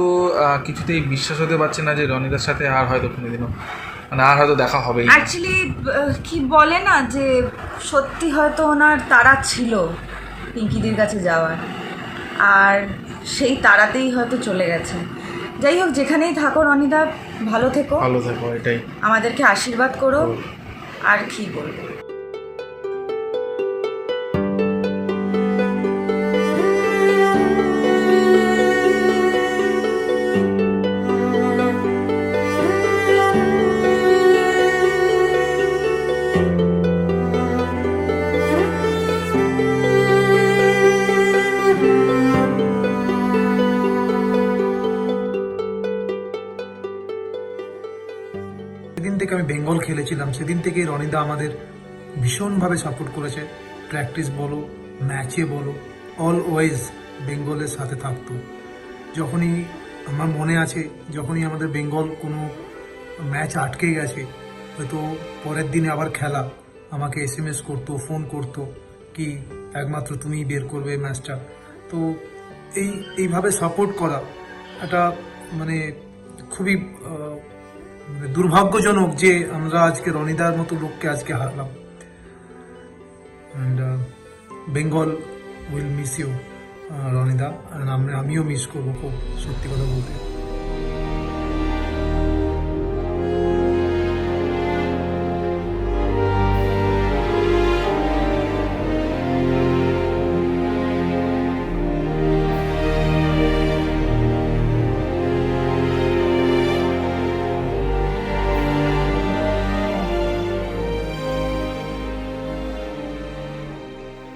কিছুতেই বিশ্বাস হতে পারছে না যে রনিদার সাথে আর হয়তো কোনোদিনও মানে আর হয়তো দেখা হবেই। অ্যাকচুয়ালি কি বলে না যে সত্যি হয়তো ওনার তাড়া ছিল পিঙ্কিদির কাছে যাওয়ার, আর সেই তাড়াতেই হয়তো চলে গেছে। যাই হোক, যেখানেই থাকো রনিদা ভালো থেকো, এটাই আমাদেরকে আশীর্বাদ করো, আর কি বলবো। সেদিন থেকে আমি বেঙ্গল খেলেছিলাম, সেদিন থেকেই রনিদা আমাদের ভীষণভাবে সাপোর্ট করেছে। প্র্যাকটিস বলো, ম্যাচে বলো, অলওয়েজ বেঙ্গলের সাথে থাকতো। যখনই আমার মনে আছে, যখনই আমাদের বেঙ্গল কোনো ম্যাচ আটকে গেছে, হয়তো পরের দিনে আবার খেলা, আমাকে SMS করতো, ফোন করতো কি একমাত্র তুমিই বের করবে ম্যাচটা। তো এইভাবে সাপোর্ট করা একটা মানে খুবই মানে দুর্ভাগ্যজনক যে আমরা আজকে রনিদার মতো লোককে আজকে হারালাম। And Bengal will miss you রনিদা, অ্যান্ড আমিও মিস করবো খুব, সত্যি কথা বলতে।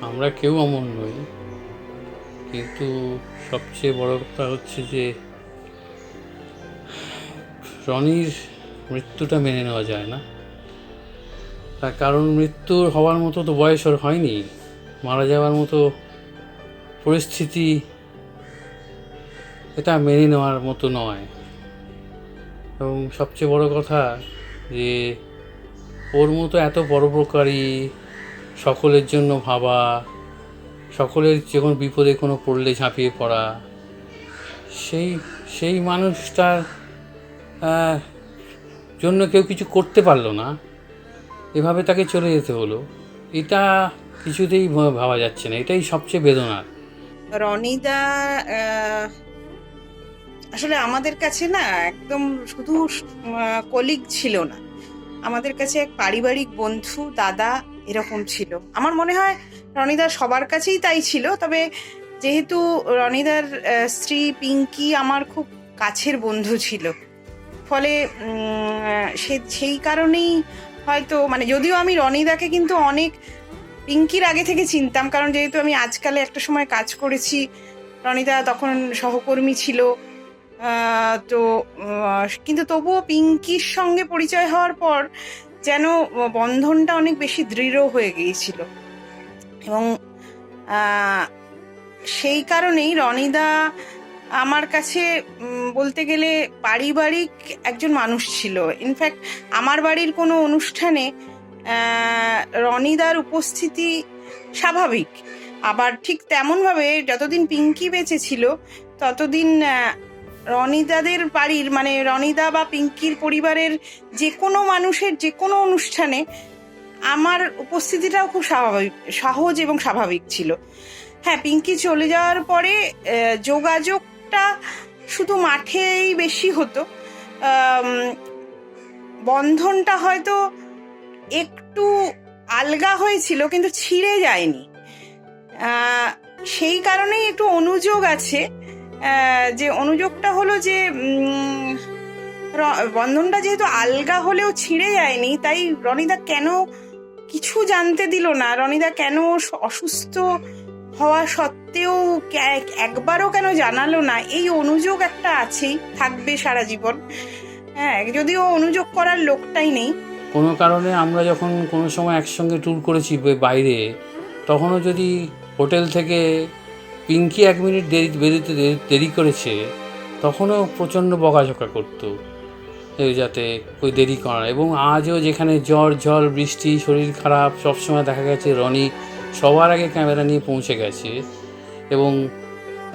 আমরা কেউ অমন নই, কিন্তু সবচেয়ে বড় কথা হচ্ছে যে রনির মৃত্যুটা মেনে নেওয়া যায় না। তার কারণ মৃত্যু হওয়ার মতো তো বয়স ওর হয়নি, মারা যাওয়ার মতো পরিস্থিতি এটা মেনে নেওয়ার মতো নয়। এবং সবচেয়ে বড় কথা যে ওর মতো এত পরোপকারী, সকলের জন্য ভাবা, সকলের যে কোনো বিপদে কোনো পড়লে ঝাঁপিয়ে পড়া, সেই মানুষটার জন্য কেউ কিছু করতে পারলো না, এভাবে তাকে চলে যেতে হলো, এটা কিছুতেই ভাবা যাচ্ছে না। এটাই সবচেয়ে বেদনার। রনিদা আসলে আমাদের কাছে না একদম শুধু কলিগ ছিল না, আমাদের কাছে এক পারিবারিক বন্ধু, দাদা এরকম ছিল। আমার মনে হয় রনিদা সবার কাছেই তাই ছিল, তবে যেহেতু রনিদার স্ত্রী পিঙ্কি আমার খুব কাছের বন্ধু ছিল, ফলে সেই কারণেই হয়তো মানে যদিও আমি রনিদাকে কিন্তু অনেক পিঙ্কির আগে থেকে চিনতাম, কারণ যেহেতু আমি আজকালে একটা সময় কাজ করেছি, রনিদা তখন সহকর্মী ছিল, তো কিন্তু তবুও পিঙ্কির সঙ্গে পরিচয় হওয়ার পর যেন বন্ধনটা অনেক বেশি দৃঢ় হয়ে গিয়েছিল। এবং সেই কারণেই রনিদা আমার কাছে বলতে গেলে পারিবারিক একজন মানুষ ছিল। ইনফ্যাক্ট আমার বাড়ির কোনো অনুষ্ঠানে রনিদার উপস্থিতি স্বাভাবিক, আবার ঠিক তেমনভাবে যতদিন পিঙ্কি বেঁচে ছিল ততদিন রনিদাদের বাড়ির মানে রনিদা বা পিঙ্কির পরিবারের যে কোনো মানুষের যে কোনো অনুষ্ঠানে আমার উপস্থিতিটাও খুব স্বাভাবিক, সহজ এবং স্বাভাবিক ছিল। হ্যাঁ, পিঙ্কি চলে যাওয়ার পরে যোগাযোগটা শুধু মাঠেই বেশি হতো, বন্ধনটা হয়তো একটু আলগা হয়েছিল কিন্তু ছিঁড়ে যায়নি। সেই কারণেই একটু অনুযোগ আছে, যে অনুযোগটা হলো যে বন্ধনটা যেহেতু আলগা হলেও ছিঁড়ে যায়নি, তাই রনিদা কেন কিছু জানতে দিল না। রনিদা কেন অসুস্থ হওয়া সত্ত্বেও একবারও কেন জানালো না, এই অনুযোগ একটা আছেই, থাকবে সারা জীবন। হ্যাঁ, যদিও অনুযোগ করার লোকটাই নেই। কোনো কারণে আমরা যখন কোনো সময় একসঙ্গে ট্যুর করেছি বাইরে, তখনও যদি হোটেল থেকে পিঙ্কি 1 মিনিট বেরোতে দেরি করেছে, তখনও প্রচণ্ড বকাঝকা করতো যাতে ওই দেরি করা। এবং আজও যেখানে জ্বর ঝড় বৃষ্টি শরীর খারাপ, সবসময় দেখা গেছে রনি সবার আগে ক্যামেরা নিয়ে পৌঁছে গেছে। এবং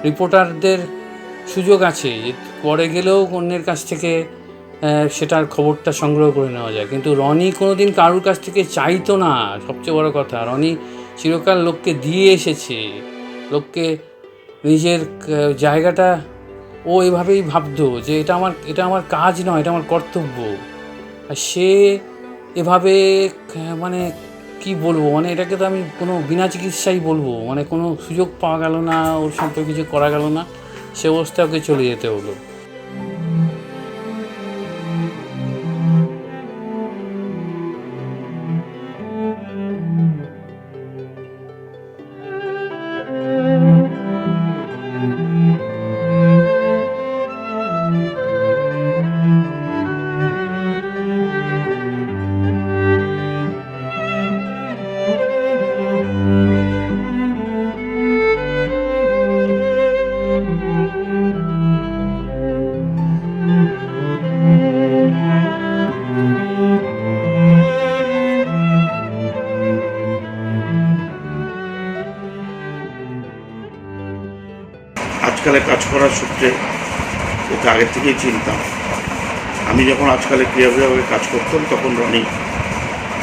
রিপোর্টারদের সুযোগ আছে পরে গেলেও অন্যের কাছ থেকে সেটার খবরটা সংগ্রহ করে নেওয়া যায়, কিন্তু রনি কোনো দিন কারুর কাছ থেকে চাইতো না। সবচেয়ে বড় কথা, রনি চিরকাল লোককে দিয়ে এসেছে, লোককে নিজের জায়গাটা ও এভাবেই ভাবতো যে এটা আমার কাজ নয়, এটা আমার কর্তব্য। আর সে এভাবে মানে কি বলবো, মানে এটাকে তো আমি কোনো বিনা চিকিৎসাই বলবো, মানে কোনো সুযোগ পাওয়া গেল না, ওর সম্পর্কে কিছু করা গেল না, সে অবস্থায় ওকে চলে যেতে হলো। আজকালে কাজ করার সূত্রে ওকে আগের থেকেই চিনতাম। আমি যখন আজকালে ক্রিয়া বিভাগে কাজ করতাম, তখন রনি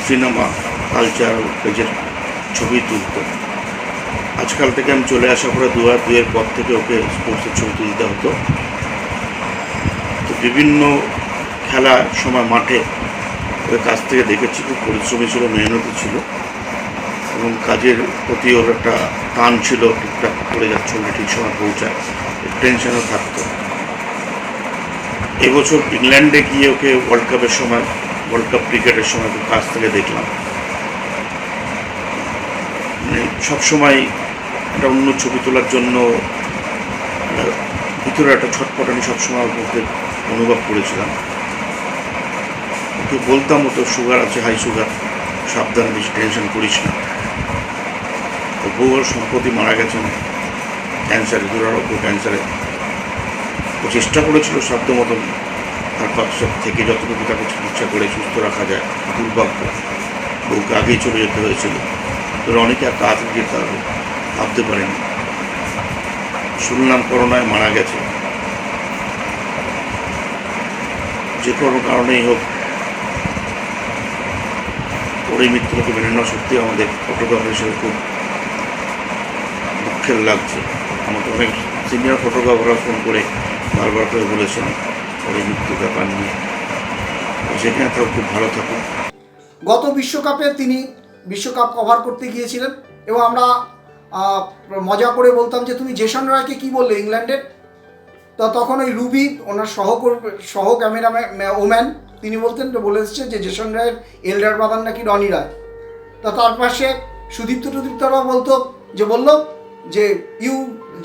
সিনেমা কালচার পেজের ছবি তুলত। আজকাল থেকে আমি চলে আসার পরে 2002-এর পর থেকে ওকে স্পোর্টসের ছবি তুলতে হতো। তো বিভিন্ন খেলার সময় মাঠে ওর কাছ থেকে দেখেছি, খুব পরিশ্রমী ছিল, মেহনতি ছিল এবং কাজের প্রতি ওর একটা টান ছিল। ঠিকঠাক করে যাচ্ছে, ওকে ঠিক সময় পৌঁছায়, টেনশনও থাকতো। এবছর ইংল্যান্ডে গিয়ে ওকে ওয়ার্ল্ড কাপ ক্রিকেটের সময় ওকে কাছ থেকে দেখলাম। মানে সবসময় একটা অন্য ছবি তোলার জন্য ভিতরে একটা ছটপটানি সবসময় ওর মধ্যে অনুভব করেছিলাম। ওকে বলতাম, ও তো সুগার আছে, হাই সুগার, সাবধানে, বেশি টেনশন করিস না। ওর বউর সম্পত্তি মারা গেছেন ক্যান্সারে, দুরারোগ্য ক্যান্সারে। ও চেষ্টা করেছিল সাধ্য মতন তার পাশে থেকে যতটুকু তাকে চিকিৎসা করে সুস্থ রাখা যায়। দুর্ভাগ্য, বউকে আগেই চলে যেতে হয়েছিল। তো অনেকে আর তাড়াতাড়ি যেতে হবে ভাবতে পারেনি। শুনলাম করোনায় মারা গেছে। যে কোনো কারণেই হোক, ওর এই মৃত্যুকে মেনে নেওয়া সত্যি আমাদের ফটোগ্রাফার হিসেবে খুব দুঃখের লাগছে। আমাকে অনেক সিনিয়র ফটোগ্রাফাররা ফোন করে বারবার করে বলেছেন ওর এই মৃত্যু ব্যাপার নিয়ে। যেখানে তাও খুব ভালো থাকুক। গত বিশ্বকাপে তিনি বিশ্বকাপ কভার করতে গিয়েছিলেন এবং আমরা মজা করে বলতাম যে তুমি জেসন রয়কে কী বললে ইংল্যান্ডের। তো তখন ওই রুবি, ওনার সহ ক্যামেরাম্যান ওম্যান, তিনি বলে এসেছে যে জেসন রায়ের এল্ডার ব্রাদার নাকি রনি রায়। তা তার পাশে সুদীপ্তরা বললো যে you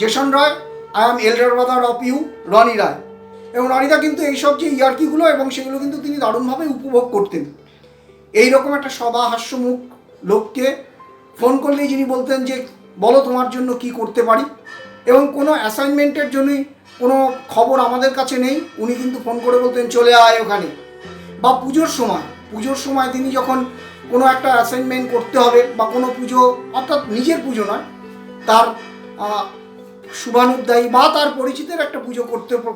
Jason Roy, I am elder brother of you Rony Roy. এবং রনিদা কিন্তু এইসব যে ইয়ার্কিগুলো এবং সেগুলো কিন্তু তিনি দারুণভাবে উপভোগ করতেন। এইরকম একটা সদা হাস্যমুখ লোককে ফোন করলেই যিনি বলতেন যে বলো তোমার জন্য কি করতে পারি। এবং কোনো অ্যাসাইনমেন্টের জন্যই কোনো খবর আমাদের কাছে নেই, উনি কিন্তু ফোন করে বলতেন চলে আয় ওখানে। বা পুজোর সময় তিনি যখন কোনো একটা অ্যাসাইনমেন্ট করতে হবে বা কোনো পুজো, অর্থাৎ নিজের পুজো নয়, তার শুভানুধ্যায়ী বা তার পরিচিতের একটা পুজো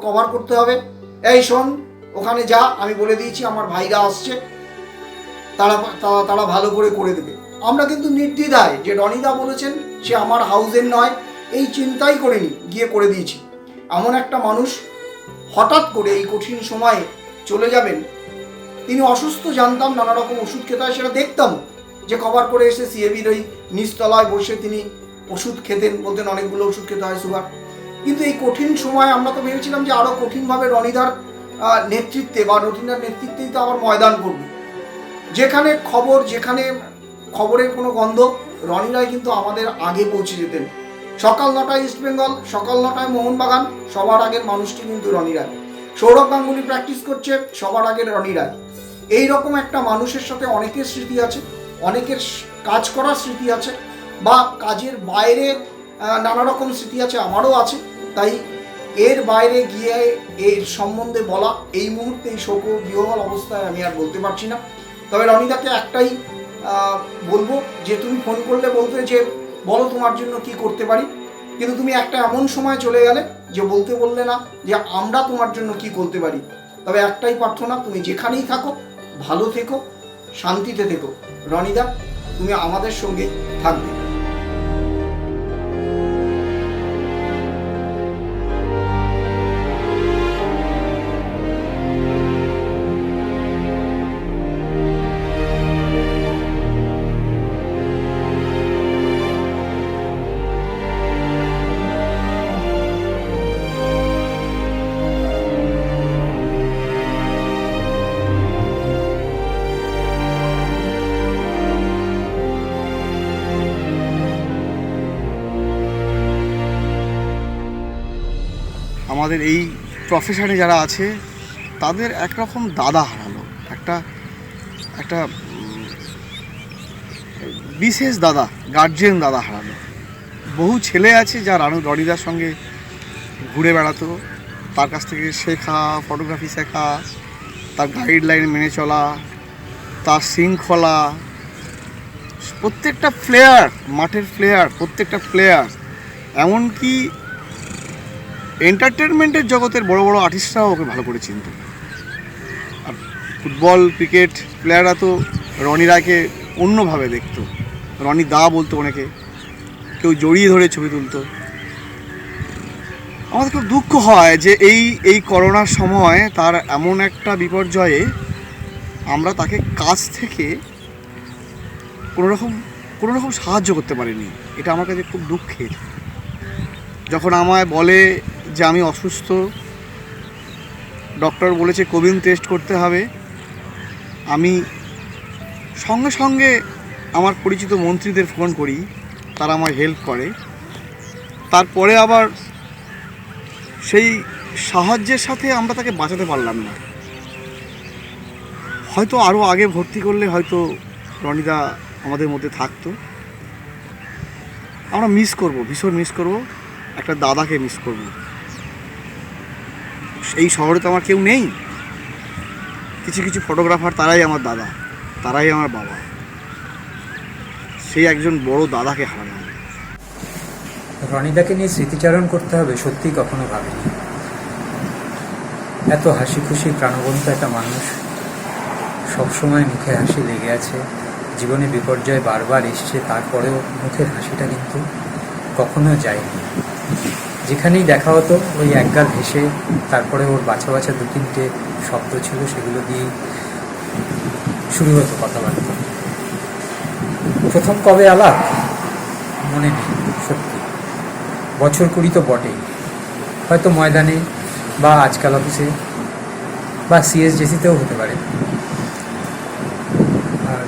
কভার করতে হবে, এই শোন ওখানে যা, আমি বলে দিয়েছি আমার ভাইরা আসছে, তারা ভালো করে দেবে। আমরা কিন্তু নির্দ্বিধায়, যে রনিদা বলেছেন সে আমার হাউজের নয়, এই চিন্তাই করিনি, গিয়ে করে দিয়েছি। এমন একটা মানুষ হঠাৎ করে এই কঠিন সময়ে চলে যাবেন। তিনি অসুস্থ জানতাম, নানা রকম ওষুধ খেতে হয় সেটা দেখতাম, যে কভার করে এসে সিএবির ওই নিচতলায় বসে তিনি ওষুধ খেতেন, বলতেন অনেকগুলো ওষুধ খেতে হয় সুগার। কিন্তু এই কঠিন সময় আমরা তো ভেবেছিলাম যে আরও কঠিনভাবে রনিদার নেতৃত্বে বা রনিদার নেতৃত্বেই তো আবার ময়দান করবে, যেখানে খবর, যেখানে খবরের কোনো গন্ধ রনি রায় কিন্তু আমাদের আগে পৌঁছে যেতেন। সকাল 9টায় ইস্টবেঙ্গল, সকাল 9টায় মোহনবাগান, সবার আগের মানুষটি কিন্তু রনি রায়। সৌরভ গাঙ্গুলি প্র্যাকটিস করছে, সবার আগের রনি রায়। এইরকম একটা মানুষের সাথে অনেকের স্মৃতি আছে, অনেকের কাজ করার স্মৃতি আছে, বা কাজের বাইরে নানা রকম স্মৃতি আছে, আমারও আছে। তাই এর বাইরে গিয়ে এর সম্বন্ধে বলা এই মুহূর্তে এই শোক বিহ্বল অবস্থায় আমি আর বলতে পারছি না। তবে রনিদাকে একটাই বলবো যে তুমি ফোন করলে বলতে যে বলো তোমার জন্য কি করতে পারি, কিন্তু তুমি একটা এমন সময় চলে গেলে যে বলতে বললে না যে আমরা তোমার জন্য কি করতে পারি। তবে একটাই প্রার্থনা, তুমি যেখানেই থাকো ভালো থেকো, শান্তিতে থেকো। রনিদা, তুমি আমাদের সঙ্গে থাকবে। আমাদের এই প্রফেশনে যারা আছে তাদের একরকম দাদা হারালো, একটা বিশেষ দাদা, গার্জিয়ান দাদা হারালো। বহু ছেলে আছে যারা রনিদার সঙ্গে ঘুরে বেড়াতো, তার কাছ থেকে শেখা, ফটোগ্রাফি শেখা, তার গাইডলাইন মেনে চলা, তার শৃঙ্খলা, প্রত্যেকটা প্লেয়ার, মাঠের প্লেয়ার, প্রত্যেকটা প্লেয়ার, এমনকি এন্টারটেনমেন্টের জগতের বড় বড় আর্টিস্টরাও ওকে ভালো করে চিনত। আর ফুটবল ক্রিকেট প্লেয়াররা তো রনি রায়কে অন্যভাবে দেখতো, রনি দা বলতো অনেকে, কেউ জড়িয়ে ধরে ছবি তুলতো। আমাদের খুব দুঃখ হয় যে এই করোনার সময় তার এমন একটা বিপর্যয়ে আমরা তাকে কাছ থেকে কোনো রকম সাহায্য করতে পারিনি। এটা আমার কাছে খুব দুঃখের। যখন আমায় বলে যে আমি অসুস্থ, ডক্টর বলেছে কোভিড টেস্ট করতে হবে, আমি সঙ্গে সঙ্গে আমার পরিচিত মন্ত্রীদের ফোন করি, তারা আমায় হেল্প করে। তারপরে আবার সেই সাহায্যের সাথে আমরা তাকে বাঁচাতে পারলাম না। হয়তো আরও আগে ভর্তি করলে হয়তো রনিদা আমাদের মধ্যে থাকতো। আমরা মিস করব, ভীষণ মিস করব, একটা দাদাকে মিস করব। এই শহরে তো আমার কেউ নেই, কিছু কিছু ফটোগ্রাফার তারাই আমার দাদা, তারাই আমার বাবা। সেই একজন বড় দাদাকে হারালাম। রনিদাকে নিয়ে স্মৃতিচারণ করতে হবে সত্যিই কখনো ভাবিনি। এত হাসি খুশি প্রাণবন্ত একটা মানুষ, সবসময় মুখে হাসি লেগে আছে। জীবনে বিপর্যয় বারবার এসছে, তারপরেও মুখের হাসিটা কিন্তু কখনো যায়নি। যেখানেই দেখা হতো ওই একগাল হেসে, তারপরে ওর বাছা বাছা 2-3টে শব্দ ছিল, সেগুলো দিয়ে শুরু হতো কথাবার্তা। প্রথম কবে আলাপ মনে নেই সত্যি, বছর 20 তো বটেই, হয়তো ময়দানে বা আজকাল অফিসে বা সিএসজেসিতেও হতে পারে। আর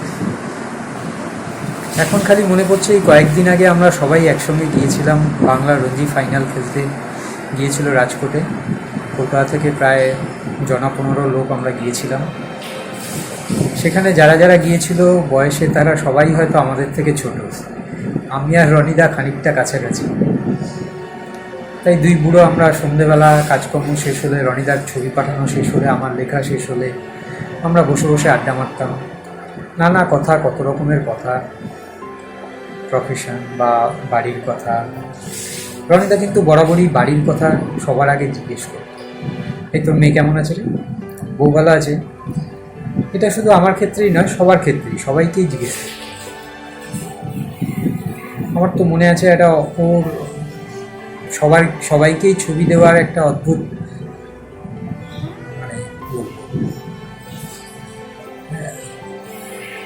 এখন খালি মনে পড়ছে এই কয়েকদিন আগে আমরা সবাই একসঙ্গে গিয়েছিলাম, বাংলা রঞ্জি ফাইনাল খেলতে গিয়েছিল রাজকোটে। কলকাতা থেকে প্রায় 15 লোক আমরা গিয়েছিলাম। সেখানে যারা যারা গিয়েছিল বয়সে তারা সবাই হয়তো আমাদের থেকে ছোট, আমি আর রনিদা খানিকটা কাছাকাছি। তাই দুই বুড়ো আমরা সন্ধেবেলা কাজকর্ম শেষ হলে, রনিদার ছবি পাঠানো শেষ হলে, আমার লেখা শেষ হলে আমরা বসে বসে আড্ডা মারতাম। নানা কথা, কত রকমের কথা, প্রফেশন বা বাড়ির কথা। রনিদা কিন্তু বরাবরই বাড়ির কথা সবার আগে জিজ্ঞেস করত, এই তোর মেয়ে কেমন আছে রে, বউ ভালো আছে? এটা শুধু আমার ক্ষেত্রেই নয়, সবার ক্ষেত্রেই, সবাইকেই জিজ্ঞেস করত। আমার তো মনে আছে এটা ওর সবাইকেই ছবি দেওয়ার একটা অদ্ভুত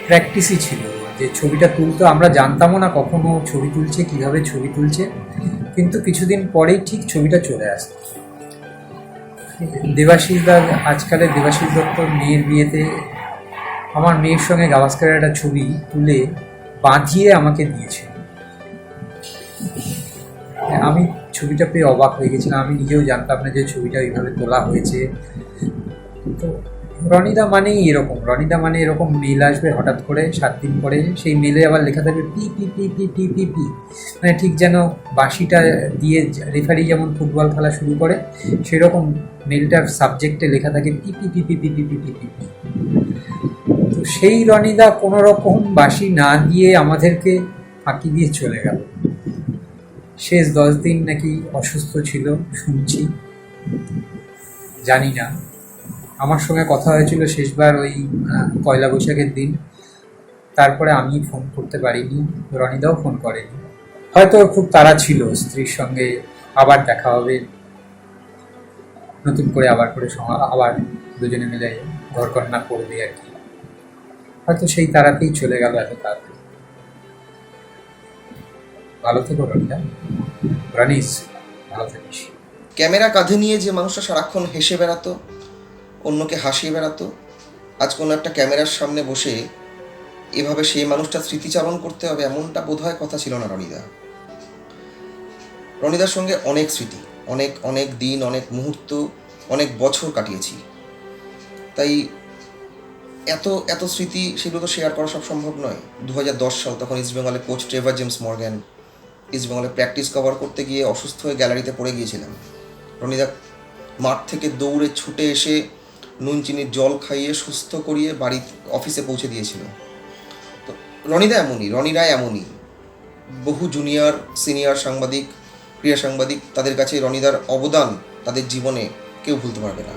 প্র্যাকটিসই ছিল, যে ছবিটা তুলতো। আমরা জানতামও না কখনো ছবি তুলছে, কিভাবে ছবি তুলছে, কিন্তু কিছুদিন পরেই ঠিক ছবিটা চলে আসতো। আজকালের দেবাশিস দত্তর মেয়ের বিয়েতে আমার মেয়ের সঙ্গে গাভাস্কারের একটা ছবি তুলে বাঁধিয়ে আমাকে দিয়েছিল। আমি ছবিটা পেয়ে অবাক হয়ে গেছিলাম, আমি নিজেও জানতাম না যে ছবিটা এইভাবে তোলা হয়েছে। তো রনিদা মানেই এরকম, রনিদা মানে এরকম মেল আসবে হঠাৎ করে 7 দিন পরে, সেই মেলে আবার লেখা থাকবে P P P P P P P, মানে ঠিক যেন বাঁশিটা দিয়ে রেফারি যেমন ফুটবল খেলা শুরু করে সেরকম মেলটার সাবজেক্টে লেখা থাকে P P P P P P P P P. তো সেই রনিদা কোনো রকম বাঁশি না দিয়ে আমাদেরকে ফাঁকি দিয়ে চলে গেল। শেষ 10 দিন নাকি অসুস্থ ছিল শুনছি, জানি না। আমার সঙ্গে কথা হয়েছিল শেষবার ওই পয়লা বৈশাখের দিন, তারপরে আমি ফোন করতে পারিনি, রনিদাও ফোন করেনি। হয়তো ওর খুব তাড়া ছিল স্ত্রীর সঙ্গে আবার দেখা হবে, নতুন করে আবার দুজনে মিলে ঘরকন্যা করবে আর কি, হয়তো সেই তাড়াতেই চলে গেল এত তাড়াতাড়ি। ভালো থেকো রনিদা, রানিস ভালো থাকিস। ক্যামেরা কাঁধে নিয়ে যে মানুষটা সারাক্ষণ হেসে বেড়াতো, অন্যকে হাসিয়ে বেড়াতো, আজ কোনো একটা ক্যামেরার সামনে বসে এভাবে সেই মানুষটার স্মৃতিচারণ করতে হবে এমনটা বোধহয় কথা ছিল না রনিদা। রনিদার সঙ্গে অনেক স্মৃতি, অনেক অনেক দিন, অনেক মুহূর্ত, অনেক বছর কাটিয়েছি। তাই এত এত স্মৃতি সেগুলো তো শেয়ার করা সব সম্ভব নয়। 2010 সাল, তখন ইস্টবেঙ্গলে কোচ ট্রেভার জেমস মর্গ্যান, ইস্টবেঙ্গলে প্র্যাকটিস কভার করতে গিয়ে অসুস্থ হয়ে গ্যালারিতে পড়ে গিয়েছিলাম। রনিদা মাঠ থেকে দৌড়ে ছুটে এসে নুন চিনির জল খাইয়ে সুস্থ করিয়ে বাড়ি অফিসে পৌঁছে দিয়েছিল। তো রনিদা এমনই, রনিরা এমনই। বহু জুনিয়র সিনিয়র সাংবাদিক, ক্রীড়া সাংবাদিক, তাদের কাছে রনিদার অবদান তাদের জীবনে কেউ ভুলতে পারবে না।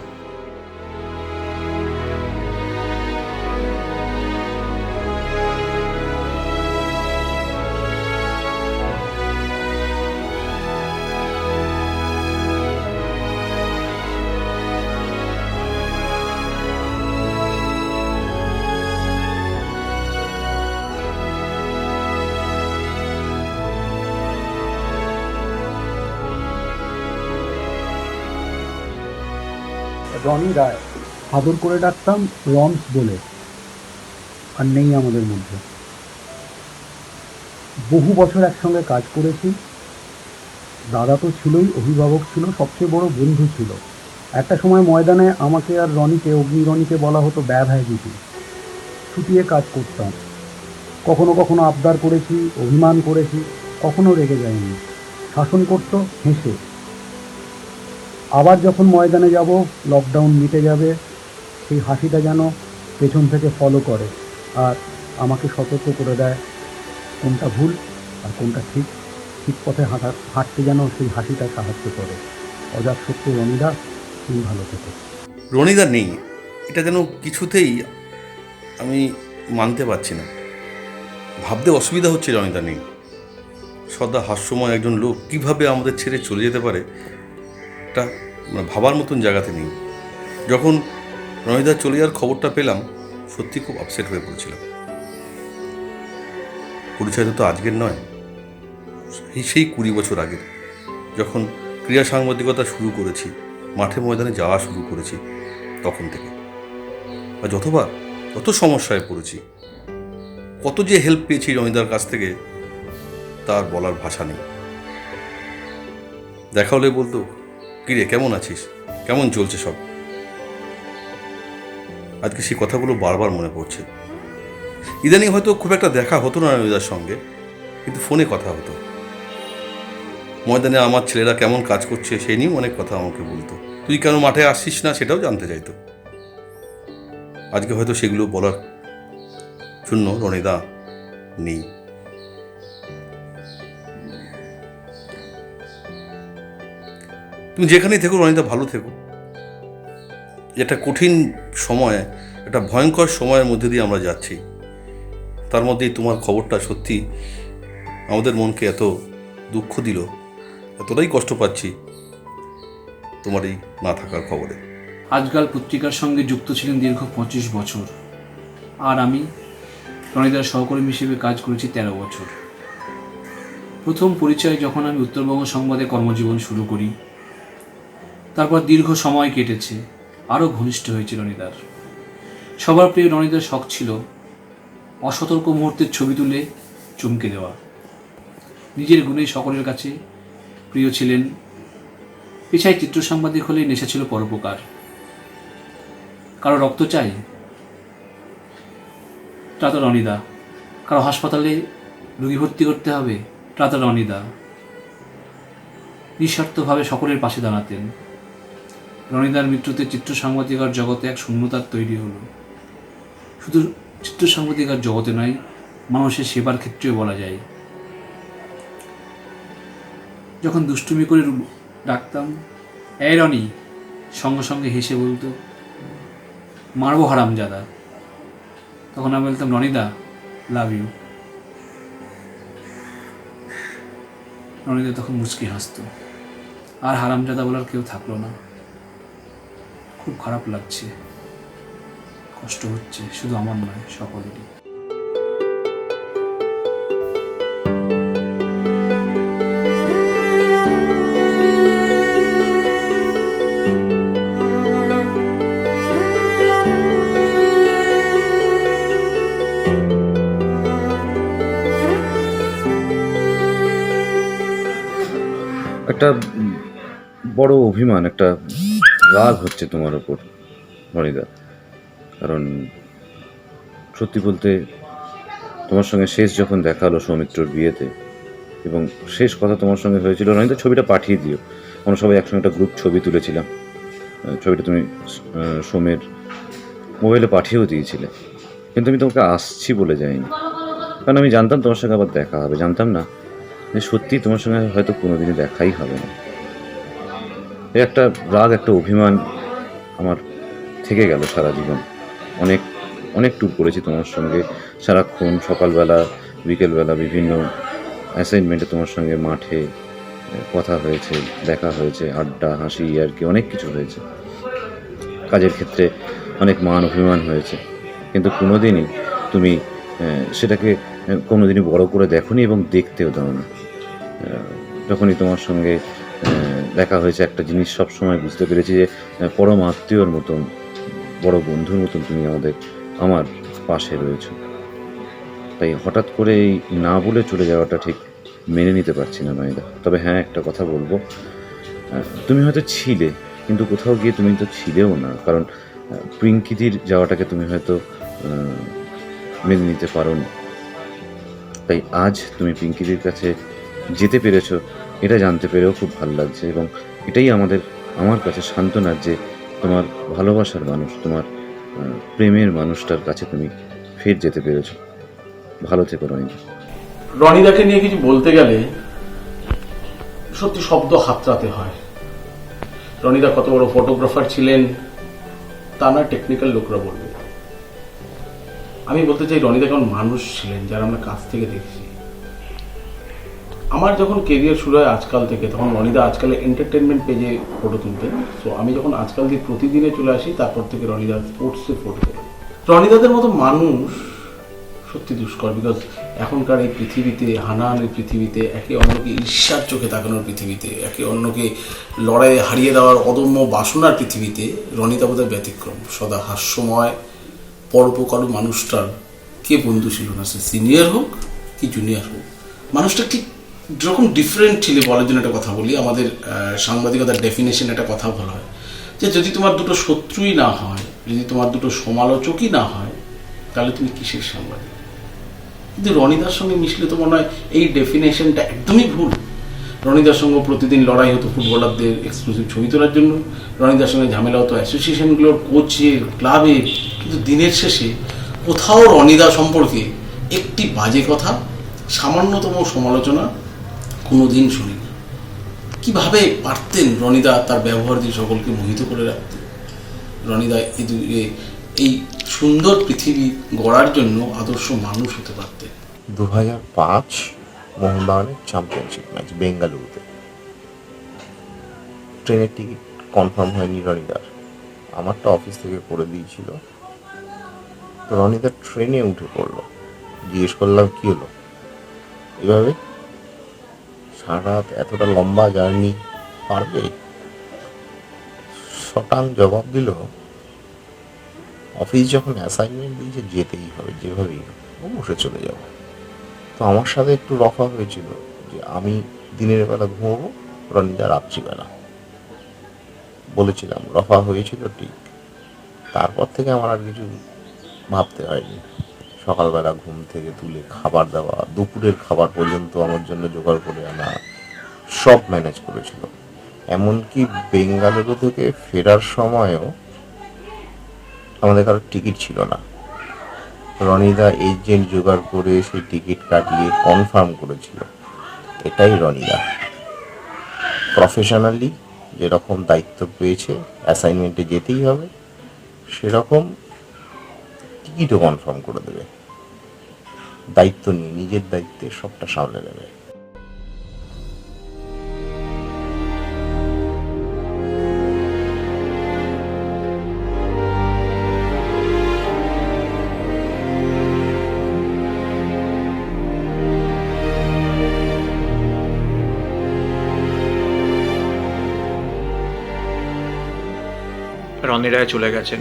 রনি রায়, আদর করে ডাকতাম রনস বলে, আর নেই আমাদের মধ্যে। বহু বছর একসঙ্গে কাজ করেছি, দাদা তো ছিলই, অভিভাবক ছিল, সবচেয়ে বড় বন্ধু ছিল। একটা সময় ময়দানে আমাকে আর রনিকে, অগ্নিরনিকে বলা হতো ব্যবহাগীতি, ছুটিয়ে কাজ করতাম। কখনো কখনো আবদার করেছি, অভিমান করেছি, কখনো রেগে যায়নি, শাসন করত হেসে। আবার যখন ময়দানে যাব, লকডাউন মিটে যাবে, সেই হাসিটা যেন পেছন থেকে ফলো করে আর আমাকে সতর্ক করে দেয় কোনটা ভুল আর কোনটা ঠিক। ঠিক পথে হাঁটতে যেন সেই হাসিটা সাহায্য করে। অজাত সত্য রনিদা, তুমি ভালো থেকো। রনিদা নেই, এটা যেন কিছুতেই আমি মানতে পারছি না, ভাবতে অসুবিধা হচ্ছে রনিদা নেই। সদা হাস্যময় একজন লোক কীভাবে আমাদের ছেড়ে চলে যেতে পারে, এটা ভাবার মতন জায়গাতে নেই। যখন রনিদা চলে যাওয়ার খবরটা পেলাম, সত্যি খুব আপসেট হয়ে পড়েছিলাম। পরিচয় তো আজকের নয়, সেই 20 বছর আগের, যখন ক্রীড়া সাংবাদিকতা শুরু করেছি, মাঠে ময়দানে যাওয়া শুরু করেছি, তখন থেকে। আর যতবার কত সমস্যায় পড়েছি, কত যে হেল্প পেয়েছি রনিদার কাছ থেকে, তার বলার ভাষা নেই। দেখা হলে বলতো, কিরে কেমন আছিস, কেমন চলছে সব। আজকে সেই কথাগুলো বারবার মনে পড়ছে। ইদানিং হয়তো খুব একটা দেখা হতো না রনিদার সঙ্গে, কিন্তু ফোনে কথা হতো। ময়দানে আমার ছেলেরা কেমন কাজ করছে সেই নিয়েও অনেক কথা আমাকে বলতো। তুই কেন মাঠে আসছিস না সেটাও জানতে চাইতো। আজকে হয়তো সেগুলো বলার জন্য রনিদা নেই। তুমি যেখানেই থেকো রনিদা, ভালো থেকো। এটা কঠিন সময়, একটা ভয়ঙ্কর সময়ের মধ্যে দিয়ে আমরা যাচ্ছি, তার মধ্যেই তোমার খবরটা সত্যি আমাদের মনকে এত দুঃখ দিল, এতটাই কষ্ট পাচ্ছি তোমার এই না থাকার খবরে। আজকাল পত্রিকার সঙ্গে যুক্ত ছিলেন দীর্ঘ 25 বছর, আর আমি রনিদার সহকর্মী হিসেবে কাজ করেছি 13 বছর। প্রথম পরিচয় যখন আমি উত্তরবঙ্গ সংবাদে কর্মজীবন শুরু করি, তারপর দীর্ঘ সময় কেটেছে, আরও ঘনিষ্ঠ হয়েছে রনিদার। সবার প্রিয় রনিদার শখ ছিল অসতর্ক মুহূর্তের ছবি তুলে চমকে দেওয়া। নিজের গুণে সকলের কাছে প্রিয় ছিলেন। পেশায় চিত্র সাংবাদিক হলে নেশা ছিল পরোপকার। কারো রক্ত চাই, তা তো রনিদা। কারো হাসপাতালে রোগী ভর্তি করতে হবে, তা তো রনিদা। নিঃস্বার্থভাবে সকলের পাশে দাঁড়াতেন। রনিদার মৃত্যুতে চিত্র সাংবাদিকার জগতে এক শূন্যতার তৈরি হলো। শুধু চিত্র সাংবাদিকার জগতে নয়, মানুষের সেবার ক্ষেত্রেও বলা যায়। যখন দুষ্টুমি করে ডাকতাম, এই রনি, সঙ্গে সঙ্গে হেসে বলতো, মারবো হারামজাদা। তখন আমি বলতাম, রনিদা, লাভ ইউ। রনিদা তখন মুচকি হাসতো। আর হারামজাদা বলার কেউ থাকলো না। খুব খারাপ লাগছে, কষ্ট হচ্ছে, শুধু আমার নয়, সকলেরই। একটা বড় অভিমান, একটা রাগ হচ্ছে তোমার ওপর রনিদা। কারণ সত্যি বলতে তোমার সঙ্গে শেষ যখন দেখা হলো সৌমিত্রর বিয়েতে, এবং শেষ কথা তোমার সঙ্গে হয়েছিল, রনিদা ছবিটা পাঠিয়ে দিও। আমরা সবাই একসঙ্গে একটা গ্রুপ ছবি তুলেছিলাম। ছবিটা তুমি সোমের মোবাইলে পাঠিয়েও দিয়েছিলে, কিন্তু আমি তোমাকে আসছি বলে যাইনি। কারণ আমি জানতাম তোমার সঙ্গে আবার দেখা হবে, জানতাম না যে সত্যি তোমার সঙ্গে হয়তো কোনোদিনই দেখাই হবে না। এই একটা রাগ, একটা অভিমান আমার থেকে গেল সারা জীবন। অনেক অনেক ট্যুর করেছি তোমার সঙ্গে, সারাক্ষণ সকালবেলা বিকেলবেলা বিভিন্ন অ্যাসাইনমেন্টে তোমার সঙ্গে মাঠে কথা হয়েছে, দেখা হয়েছে, আড্ডা, হাসি, আর কি অনেক কিছু হয়েছে। কাজের ক্ষেত্রে অনেক মান অভিমান হয়েছে, কিন্তু কোনোদিনই তুমি সেটাকে কোনোদিনই বড় করে দেখোনি এবং দেখতেও দাও না। যখনই তোমার সঙ্গে দেখা হয়েছে, একটা জিনিস সবসময় বুঝতে পেরেছি যে পরম আত্মীয়র মতন, বড় বন্ধুর মতন তুমি আমার পাশে রয়েছো। তাই হঠাৎ করে এই না বলে চলে যাওয়াটা ঠিক মেনে নিতে পারছি না নয়দা। তবে হ্যাঁ, একটা কথা বলবো, তুমি হয়তো ছিলে, কিন্তু কোথাও গিয়ে তুমি তো ছিলেও না। কারণ পিঙ্কিদির যাওয়াটাকে তুমি হয়তো মেনে নিতে পারোনি। তাই আজ তুমি পিঙ্কিদির কাছে যেতে পেরেছো, এটা জানতে পেরেও খুব ভালো লাগছে। এবং এটাই আমার কাছে সান্ত্বনার যে তোমার ভালোবাসার মানুষ, তোমার প্রেমের মানুষটার কাছে তুমি ফের যেতে পেরেছো। ভালো থেকো রনিদা। রনিদাকে নিয়ে কিছু বলতে গেলে সত্যি শব্দ হাতড়াতে হয়। রনিদা কত বড় ফটোগ্রাফার ছিলেন তা না টেকনিক্যাল লোকরা বলবে। আমি বলতে চাই রনিদা কেমন মানুষ ছিলেন, যারা আমরা কাছ থেকে দেখছি। আমার যখন কেরিয়ার শুরু হয় আজকাল থেকে, তখন রনিদা আজকালে এন্টারটেনমেন্ট পেজে ফটো তুলতেন। সো আমি যখন আজকাল দিয়ে প্রতিদিনে চলে আসি, তারপর থেকে রনিদা স্পোর্টসে ফটো তোলেন। রনিদাদের মতো মানুষ সত্যি দুষ্কর। বিকজ এখনকার এই পৃথিবীতে, হানাহানির পৃথিবীতে, একে অন্যকে ঈর্ষার চোখে তাকানোর পৃথিবীতে, একে অন্যকে লড়াইয়ে হারিয়ে দেওয়ার অদম্য বাসনার পৃথিবীতে রনিদা বোধহয় ব্যতিক্রম। সদা হাস্যময়, পরোপকারী মানুষটার কে বন্ধু ছিল না, সে সিনিয়র হোক কি জুনিয়র হোক। মানুষটা ঠিক যখন ডিফারেন্ট ছিল বলার জন্য একটা কথা বলি, আমাদের সাংবাদিকতার ডেফিনেশন একটা কথা বলা হয় যে যদি তোমার দুটো শত্রুই না হয়, যদি তোমার দুটো সমালোচকই না হয়, তাহলে তুমি কিসের সাংবাদিক। কিন্তু রনিদার সঙ্গে মিশলে তো মনে হয় এই ডেফিনেশনটা একদমই ভুল। রনিদার সঙ্গে প্রতিদিন লড়াই হতো ফুটবলারদের এক্সক্লুসিভ ছবি তোলার জন্য, রনিদার সঙ্গে ঝামেলা হতো অ্যাসোসিয়েশনগুলোর, কোচের, ক্লাবের, কিন্তু দিনের শেষে কোথাও রনিদা সম্পর্কে একটি বাজে কথা, সামান্যতম সমালোচনা কোনোদিন শুনিনি। কিভাবে পারতেন রনিদা তার ব্যবহার দিয়ে সকলকে মোহিত করে রাখতেন। রনিদা এই সুন্দর পৃথিবী গড়ার জন্য আদর্শ মানুষ হতে পারতেন। 2005 মোহনবাগানের চ্যাম্পিয়নশিপ ম্যাচ বেঙ্গালুরুতে। ট্রেনের টিকিট কনফার্ম হয়নি রনিদার, আমারটা অফিস থেকে করে দিয়েছিল। তো রনিদার ট্রেনে উঠে পড়লো। জিজ্ঞেস করলাম কী হলো, এভাবে সারা রাত এতটা লম্বা জার্নি পারবে? শটাং জবাব দিল, অফিস যখন অ্যাসাইনমেন্ট দিয়েছে যেতেই হবে, যেভাবেই হোক বসে চলে যাব। তো আমার সাথে একটু রফা হয়েছিল যে আমি দিনের বেলা ঘুমোবো, রনিদা রাত্রিবেলা। বলেছিলাম, রফা হয়েছিল ঠিক। তারপর থেকে আমার আর কিছু ভাবতে হয়নি। সকালবেলা ঘুম থেকে তুলে খাবার দেওয়া, দুপুরের খাবার পর্যন্ত আমার জন্য জোগাড় করে আনা, সব ম্যানেজ করেছিল। এমনকি বেঙ্গালুরু থেকে ফেরার সময়ও আমাদের কারোর টিকিট ছিল না, রনিদা এজেন্ট জোগাড় করে সেই টিকিট কাটিয়ে কনফার্ম করেছিল। এটাই রনিদা। প্রফেশনালি যেরকম দায়িত্ব পেয়েছে, অ্যাসাইনমেন্টে যেতেই হবে, সেরকম টিকিটও কনফার্ম করে দেবে। দায়িত্ব নিয়ে নিজের দায়িত্বে সবটা সামলে নেবে। রনি রায় চলে গেছেন।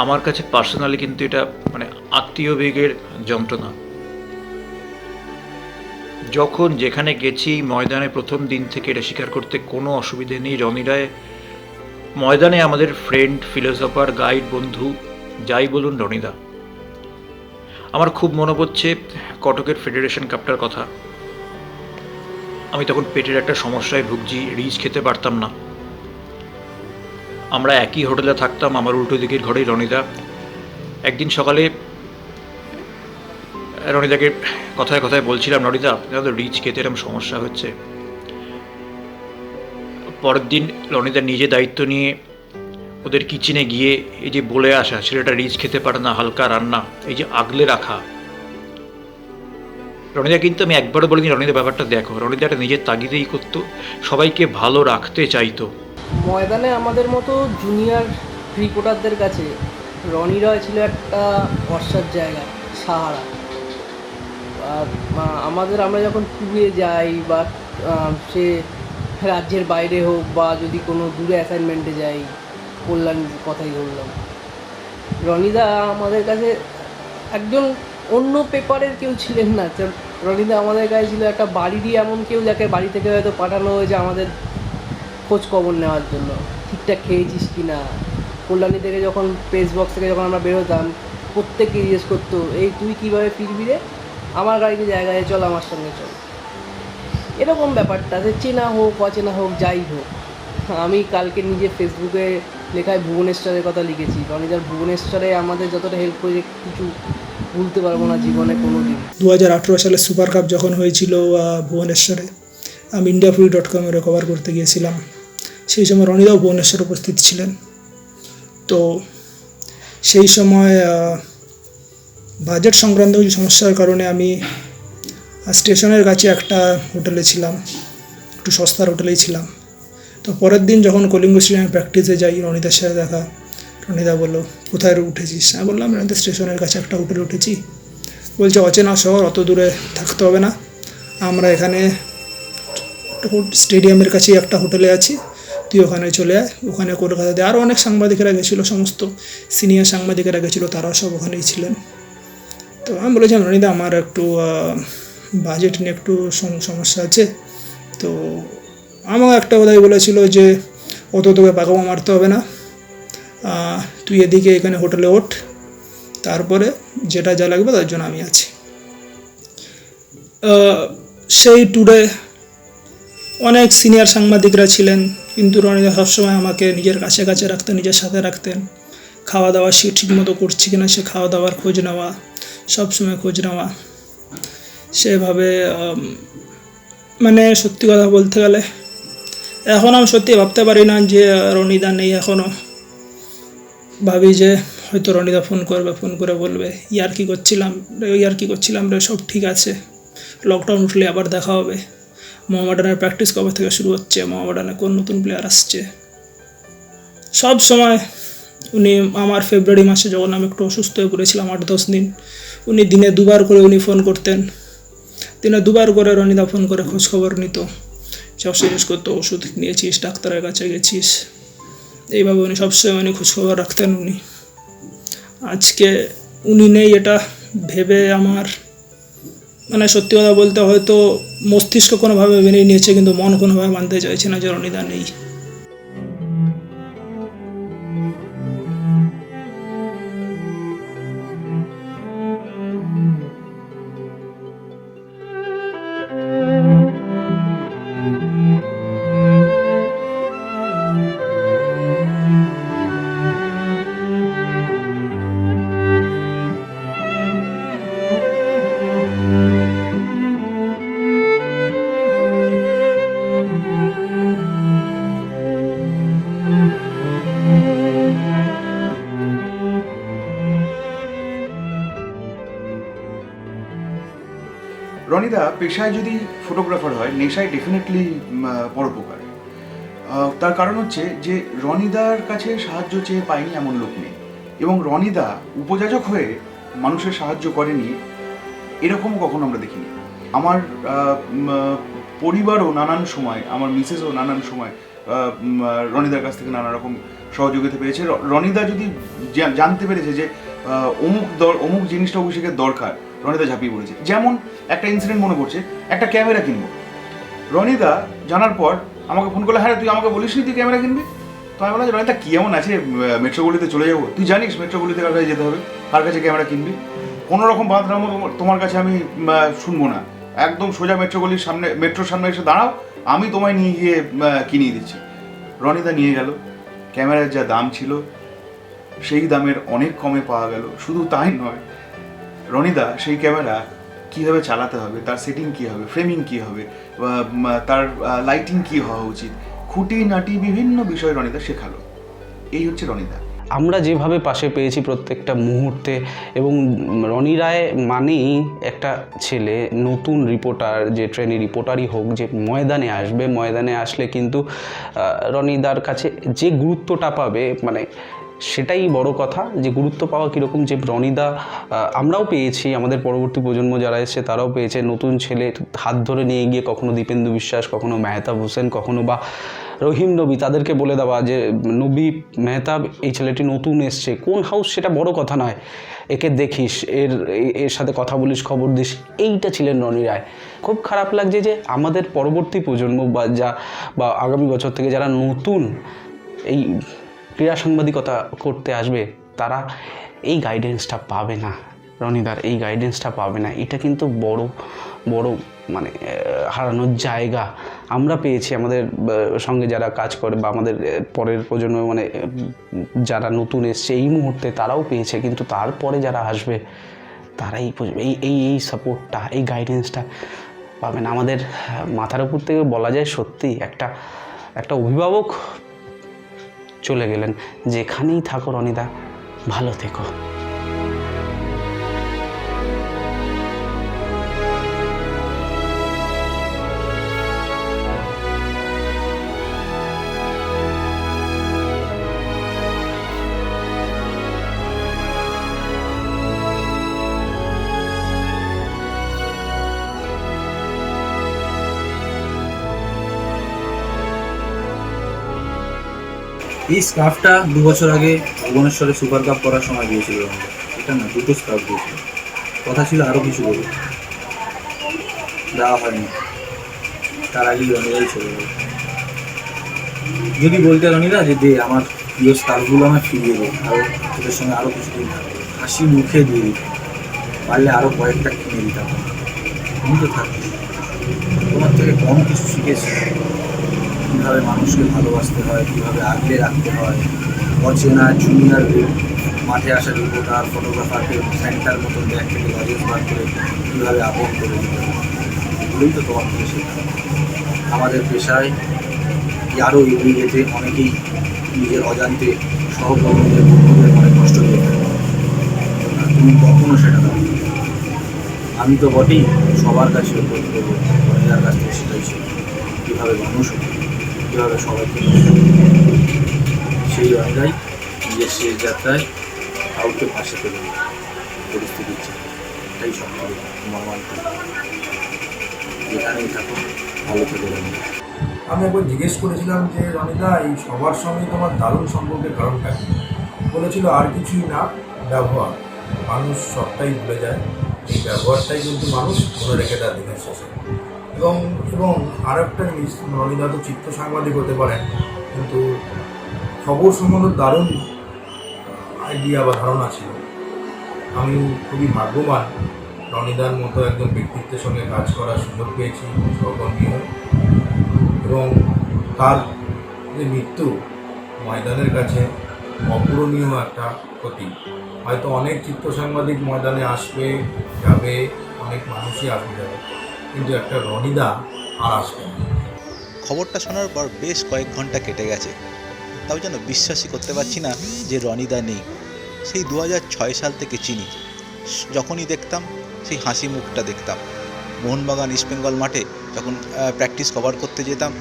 আমার কাছে পার্সোনালি কিন্তু এটা মানে আত্মীয় বেগের যন্ত্রণা। যখন যেখানে গেছি ময়দানে প্রথম দিন থেকে এটা স্বীকার করতে কোনো অসুবিধে নেই, রনি রায় ময়দানে আমাদের ফ্রেন্ড, ফিলোসফার, গাইড, বন্ধু, যাই বলুন রনিদা। আমার খুব মনে পড়ছে কটকের ফেডারেশন কাপটার কথা। আমি তখন পেটের একটা সমস্যায় ভুগছি, রিচ খেতে পারতাম না। আমরা একই হোটেলে থাকতাম, আমার উল্টো দিকের ঘরেই রনিদা। একদিন সকালে রনিদাকে কথায় কথায় বলছিলাম, রনিদা আপনার তো রিচ খেতে এরকম সমস্যা হচ্ছে। পরের দিন রনিদা নিজে দায়িত্ব নিয়ে ওদের কিচেনে গিয়ে এই যে বলে আসা, ছেলেটা রিচ খেতে পারে না, হালকা রান্না, এই যে আগলে রাখা। রনিদা কিন্তু, আমি একবারও বলিনি রনিদা ব্যাপারটা দেখো, রনিদা একটা নিজের তাগিদেই করতো, সবাইকে ভালো রাখতে চাইতো। ময়দানে আমাদের মতো জুনিয়র রিপোর্টারদের কাছে রনি রয় ছিল একটা ভরসার জায়গা, সাহারা। আর আমরা যখন ট্যুরে যাই বা সে রাজ্যের বাইরে হোক বা যদি কোনো দূরে অ্যাসাইনমেন্টে যাই, কল্যাণ কথাই বললাম, রনিদা আমাদের কাছে একজন অন্য পেপারের কেউ ছিলেন না। রনিদা আমাদের কাছে ছিল একটা বাড়িরই এমন কেউ, যাকে বাড়ি থেকে হয়তো পাঠানো হয়েছে আমাদের খোঁজ খবর নেওয়ার জন্য, ঠিকঠাক খেয়েছিস কি না। কল্যাণী থেকে যখন প্রেস বক্স থেকে যখন আমরা বেরোতাম, প্রত্যেককে জিজ্ঞেস করতো, এই তুই কীভাবে ফিরবি রে, আমার গাড়িতে জায়গায় চল, আমার সঙ্গে চল। এরকম ব্যাপারটা, সে চেনা হোক অচেনা হোক যাই হোক। আমি কালকে নিজে ফেসবুকে লেখায় ভুবনেশ্বরের কথা লিখেছি। রনিদার ভুবনেশ্বরে আমাদের যতটা হেল্প করে কিছু ভুলতে পারবো না জীবনে কোনো দিন। 2018 সালে সুপার কাপ যখন হয়েছিল ভুবনেশ্বরে, আমি indiafree.com কভার করতে গিয়েছিলাম। সেই সময় রনিদাও ভুবনেশ্বরে উপস্থিত ছিলেন। তো সেই সময় বাজেট সংক্রান্ত কিছু সমস্যার কারণে আমি স্টেশনের কাছে একটা হোটেলে ছিলাম, একটু সস্তার হোটেলেই ছিলাম। তো পরের দিন যখন কলিঙ্গ স্টেডিয়ামে প্র্যাকটিসে যাই, রনিদার সাথে দেখা। রনিদা বললো, কোথায় উঠেছিস? আমি বললাম, রনিদা স্টেশনের কাছে একটা হোটেলে উঠেছি। বলছে, অচেনা শহর, অত দূরে থাকতে হবে না, আমরা এখানে স্টেডিয়ামের কাছেই একটা হোটেলে আছি, তুই ওখানে চলে আয়। ওখানে কলকাতাতে আরও অনেক সাংবাদিকেরা গেছিলো, সমস্ত সিনিয়র সাংবাদিকেরা গেছিলো, তারাও সব ওখানেই ছিলেন। তো আমি বলেছিলাম, রনিদা আমার একটু বাজেট নিয়ে একটু সমস্যা আছে। তো আমার একটা কথাই বলেছিল যে, অত তোকে পাকামো মারতে হবে না, তুই এদিকে এখানে হোটেলে ওঠ, তারপরে যেটা যা লাগবে তার জন্য আমি আছি। সেই ট্যুরে অনেক সিনিয়র সাংবাদিকরা ছিলেন, কিন্তু রনিদা সবসময় আমাকে নিজের কাছে কাছে রাখতেন, নিজের সাথে রাখতেন। খাওয়া দাওয়া সে ঠিকমতো করছি কিনা সে খাওয়া দাওয়ার খোঁজ নেওয়া, সবসময় খোঁজ নেওয়া। সেভাবে মানে সত্যি কথা বলতে গেলে এখন আমি সত্যি ভাবতে পারি না যে রনিদা নেই। এখনও ভাবি যে হয়তো রনিদা ফোন করবে, ফোন করে বলবে, ইয়ার্কি করছিলাম রে, সব ঠিক আছে, লকডাউন উঠলে আবার দেখা হবে। মোহামেডানের প্র্যাকটিস কবে থেকে শুরু হচ্ছে, মোহামেডানে কোন নতুন প্লেয়ার আসছে। সব সময় উনি আমার ফেব্রুয়ারি মাসে যখন আমি একটু অসুস্থ হয়ে পড়েছিলাম 8-10 দিন, উনি দিনে 2 বার করে উনি ফোন করতেন। দিনে 2 বার করে রনিদা ফোন করে খোঁজখবর নিত, সব জিজ্ঞেস করতো, ওষুধ নিয়েছিস, ডাক্তারের কাছে গেছিস, এইভাবে উনি সবসময় উনি খোঁজখবর রাখতেন। উনি আজকে উনি নেই, এটা ভেবে আমার মানে সত্যি কথা বলতে হয়তো মস্তিষ্ক কোনোভাবে মেনে নিয়েছে, কিন্তু মন কোনোভাবে মানতে চাইছে না যে রনিদা নেই। রনিদা পেশায় যদি ফটোগ্রাফার হয়, নেশায় ডেফিনেটলি পরোপকার। তার কারণ হচ্ছে যে রনিদার কাছে সাহায্য চেয়ে পায়নি এমন লোক নেই, এবং রনিদা উপযাজক হয়ে মানুষের সাহায্য করেনি এরকমও কখনো আমরা দেখিনি। আমার পরিবারও নানান সময়, আমার মিসেসও নানান সময় রনিদার কাছ থেকে নানা রকম সহযোগিতা পেয়েছে। রনিদা যদি জানতে পেরেছে যে অমুক জিনিসটা অভিষেকের দরকার, রনিদা ঝাঁপিয়ে পড়েছে। যেমন একটা ইনসিডেন্ট মনে পড়ছে, একটা ক্যামেরা কিনবো, রনিদা জানার পর আমাকে ফোন করলো, হ্যাঁ তুই আমাকে বলিস নি তুই ক্যামেরা কিনবি? তো আমি বললাম রনিদা কী এমন আছে মেট্রোগুলিতে চলে যাবো? তুই জানিস মেট্রোগুলিতে কার কাছে যেতে হবে, কার কাছে ক্যামেরা কিনবি? কোনো রকম বাঁধরাম তোমার কাছে আমি শুনবো না, একদম সোজা মেট্রোগুলির সামনে, মেট্রোর সামনে এসে দাঁড়াও, আমি তোমায় নিয়ে গিয়ে কিনিয়ে দিচ্ছি। রনিদা নিয়ে গেল, ক্যামেরার যা দাম ছিল সেই দামের অনেক কমে পাওয়া গেল। শুধু তাই নয়, রনিদা সেই ক্যামেরা কীভাবে চালাতে হবে, তার সেটিং কী হবে, ফ্রেমিং কী হবে, তার লাইটিং কী হওয়া উচিত, খুঁটিনাটি বিভিন্ন বিষয় রনিদা শেখালো। এই হচ্ছে রনিদা। আমরা যেভাবে পাশে পেয়েছি প্রত্যেকটা মুহূর্তে, এবং রনি রায় মানেই একটা ছেলে, নতুন রিপোর্টার, যে ট্রেনি রিপোর্টারই হোক, যে ময়দানে আসবে, ময়দানে আসলে কিন্তু রনিদার কাছে যে গুরুত্বটা পাবে, মানে সেটাই বড় কথা। যে গুরুত্ব পাওয়া কীরকম, যে রনিদা আমরাও পেয়েছি, আমাদের পরবর্তী প্রজন্ম যারা এসছে তারাও পেয়েছে। নতুন ছেলে হাত ধরে নিয়ে গিয়ে কখনো দীপেন্দু বিশ্বাস, কখনো মেহতাব হোসেন, কখনো বা রহিম নবী, তাদেরকে বলে দেওয়া যে নবী মেহতাব এই ছেলেটি নতুন এসছে, কোন হাউস সেটা বড় কথা নয়, একে দেখিস, এর সাথে কথা বলিস, খবর দিস, এইটা ছিলেন রনি রায়। খুব খারাপ লাগছে যে আমাদের পরবর্তী প্রজন্ম বা আগামী বছর থেকে যারা নতুন এই ক্রীড়া সাংবাদিকতা করতে আসবে, তারা এই গাইডেন্সটা পাবে না, রনিদার এই গাইডেন্সটা পাবে না। এটা কিন্তু বড় মানে হারানোর জায়গা। আমরা পেয়েছি, আমাদের সঙ্গে যারা কাজ করে বা আমাদের পরের প্রজন্ম, মানে যারা নতুন এসছে এই মুহূর্তে, তারাও পেয়েছে, কিন্তু তারপরে যারা আসবে তারাই এই সাপোর্টটা, এই গাইডেন্সটা পাবে না। আমাদের মাথার উপর থেকে বলা যায় সত্যি একটা অভিভাবক চলে গেলেন। যেখানেই থাকো রনিদা, ভালো থেকো। এই স্কার্ফটা 2 বছর আগে ভুবনেশ্বরে সুপার কাপ করার সময় দিয়েছিল আমাদের। এটা না, 2টো স্কার্ফ দিয়েছিল, কথা ছিল আরও কিছু দেবে, দেওয়া হয়নি। তার আগেই রনিদাই চলে যাবে। যদি বলতে রনিদা যে দে আমার প্রিয় স্কার্ফগুলো আমার ফিরিয়ে দেয়, আরও তোদের সঙ্গে আরও কিছুদিন থাকবে, হাসি মুখে দিয়ে দিত, পারলে আরও কয়েকটা কিনে দিতাম। তুমি তো থাকবে, তোমার থেকে কম কিছু শিখেছি, কীভাবে মানুষকে ভালোবাসতে হয়, কীভাবে আগলে রাখতে হয়, অচেনা জুনিয়র মাঠে আসা রিপোর্টার, ফটোগ্রাফারকে সেন্টার মতন ব্যাগ থেকে লজেন্স বার করে কীভাবে আপন করে দিতে হয়, এগুলোই তো তোমার থেকে শেখা। আমাদের পেশায় আরও এগিয়ে যেতে অনেকেই নিজের অজান্তে সহকর্মীদের, বন্ধুদের অনেক কষ্ট দিয়ে থাকে, তুমি কখনো সেটা দাও। আমি তো বটেই, সবার কাছে করতে দেবো, রনিদার কাছ থেকে সেটাই ছিল, কীভাবে মানুষ হতে, কীভাবে সবাইকে সেই রনিদাই নিজের শেষ যাত্রায় কাউকে পাশে পেল পরিস্থিতি ইচ্ছে, এটাই সম্ভব। তোমার মানতে যেখানেই থাকো ভালো থেকে রনিদা। আমি একবার জিজ্ঞেস করেছিলাম যে রনিদা, এই সবার সঙ্গে তোমার দারুণ সম্পর্কের কারণটা কি? বলেছিল আর কিছুই না, ব্যবহার। মানুষ সবটাই ভুলে যায়, এই ব্যবহারটাই কিন্তু মানুষ মনে রেখে তার দিনের শেষে। এবং এবং আর একটা জিনিস, রনিদা তো চিত্র সাংবাদিক হতে পারেন, কিন্তু খবর সম্বন্ধে দারুণ আইডিয়া বা ধারণা ছিল। আমি খুবই ভাগ্যবান রনিদার মতো একজন ব্যক্তিত্বের সঙ্গে কাজ করার সুযোগ পেয়েছি সহকর্মী হয়ে। এবং তার যে মৃত্যু ময়দানের কাছে অপূরণীয় একটা ক্ষতি। হয়তো অনেক চিত্র সাংবাদিক ময়দানে আসবে যাবে, অনেক মানুষই আসবে যাবে, কিন্তু একটা রনিদা আর আসবে না। খবরটা শোনার পর বেশ কয়েক ঘন্টা কেটে গেছে, তাও যেন বিশ্বাসই করতে পারছি না যে রনিদা নেই। সেই 2006 সাল থেকে চিনি, যখনই দেখতাম সেই হাসি মুখটা দেখতাম। মোহনবাগান ইস্টবেঙ্গল মাঠে যখন প্র্যাকটিস কভার করতে যেতাম,